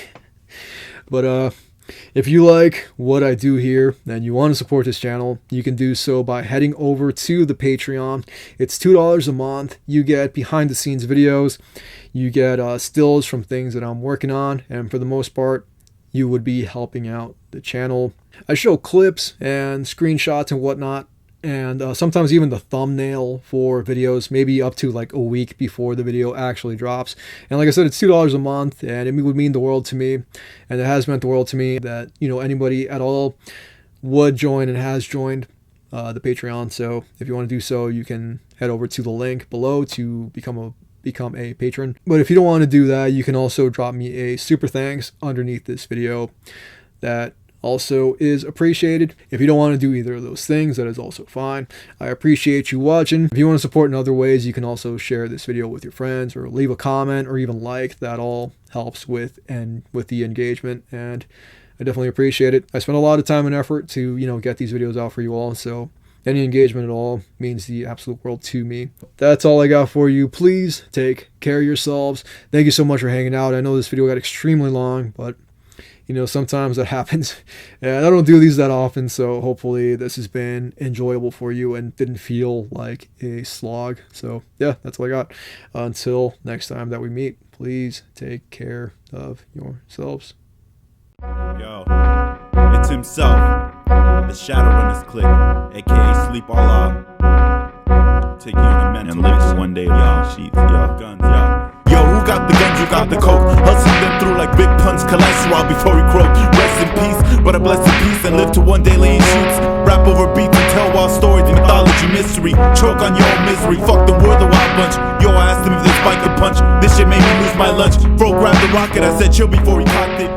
But if you like what I do here and you want to support this channel, you can do so by heading over to the Patreon. It's $2 a month. You get behind the scenes videos. You get stills from things that I'm working on. And for the most part, you would be helping out the channel. I show clips and screenshots and whatnot. And sometimes even the thumbnail for videos, maybe up to like a week before the video actually drops. And like I said, it's $2 a month, and it would mean the world to me. And it has meant the world to me that, anybody at all would join and has joined the Patreon. So if you want to do so, you can head over to the link below to become a patron. But if you don't want to do that, you can also drop me a super thanks underneath this video. That also is appreciated. If you don't want to do either of those things, that is also fine. I appreciate you watching. If you want to support in other ways, you can also share this video with your friends or leave a comment or even like. That all helps with the engagement, and I definitely appreciate it. I spent a lot of time and effort to get these videos out for you all, so any engagement at all means the absolute world to me. That's all I got for you. Please take care of yourselves. Thank you so much for hanging out. I know this video got extremely long, but sometimes that happens, and I don't do these that often, so hopefully this has been enjoyable for you and didn't feel like a slog. So yeah, that's all I got. Until next time that we meet, please take care of yourselves. Yo, it's himself, the Shadowrunners clique, aka Sleep All Out. Take you on a mental and live for one day, y'all. Sheets, y'all. Guns, y'all. Yo, who got the guns, you got the coke? Hustling them through like big punch cholesterol before he croak. Rest in peace, but a blessed peace and live to one day laying shoots. Rap over beats and tell wild stories, the mythology mystery. Choke on your own misery, fuck the word, the wild bunch. Yo, I asked him if this bike could punch. This shit made me lose my lunch. Bro grabbed the rocket, I said chill before he cocked it.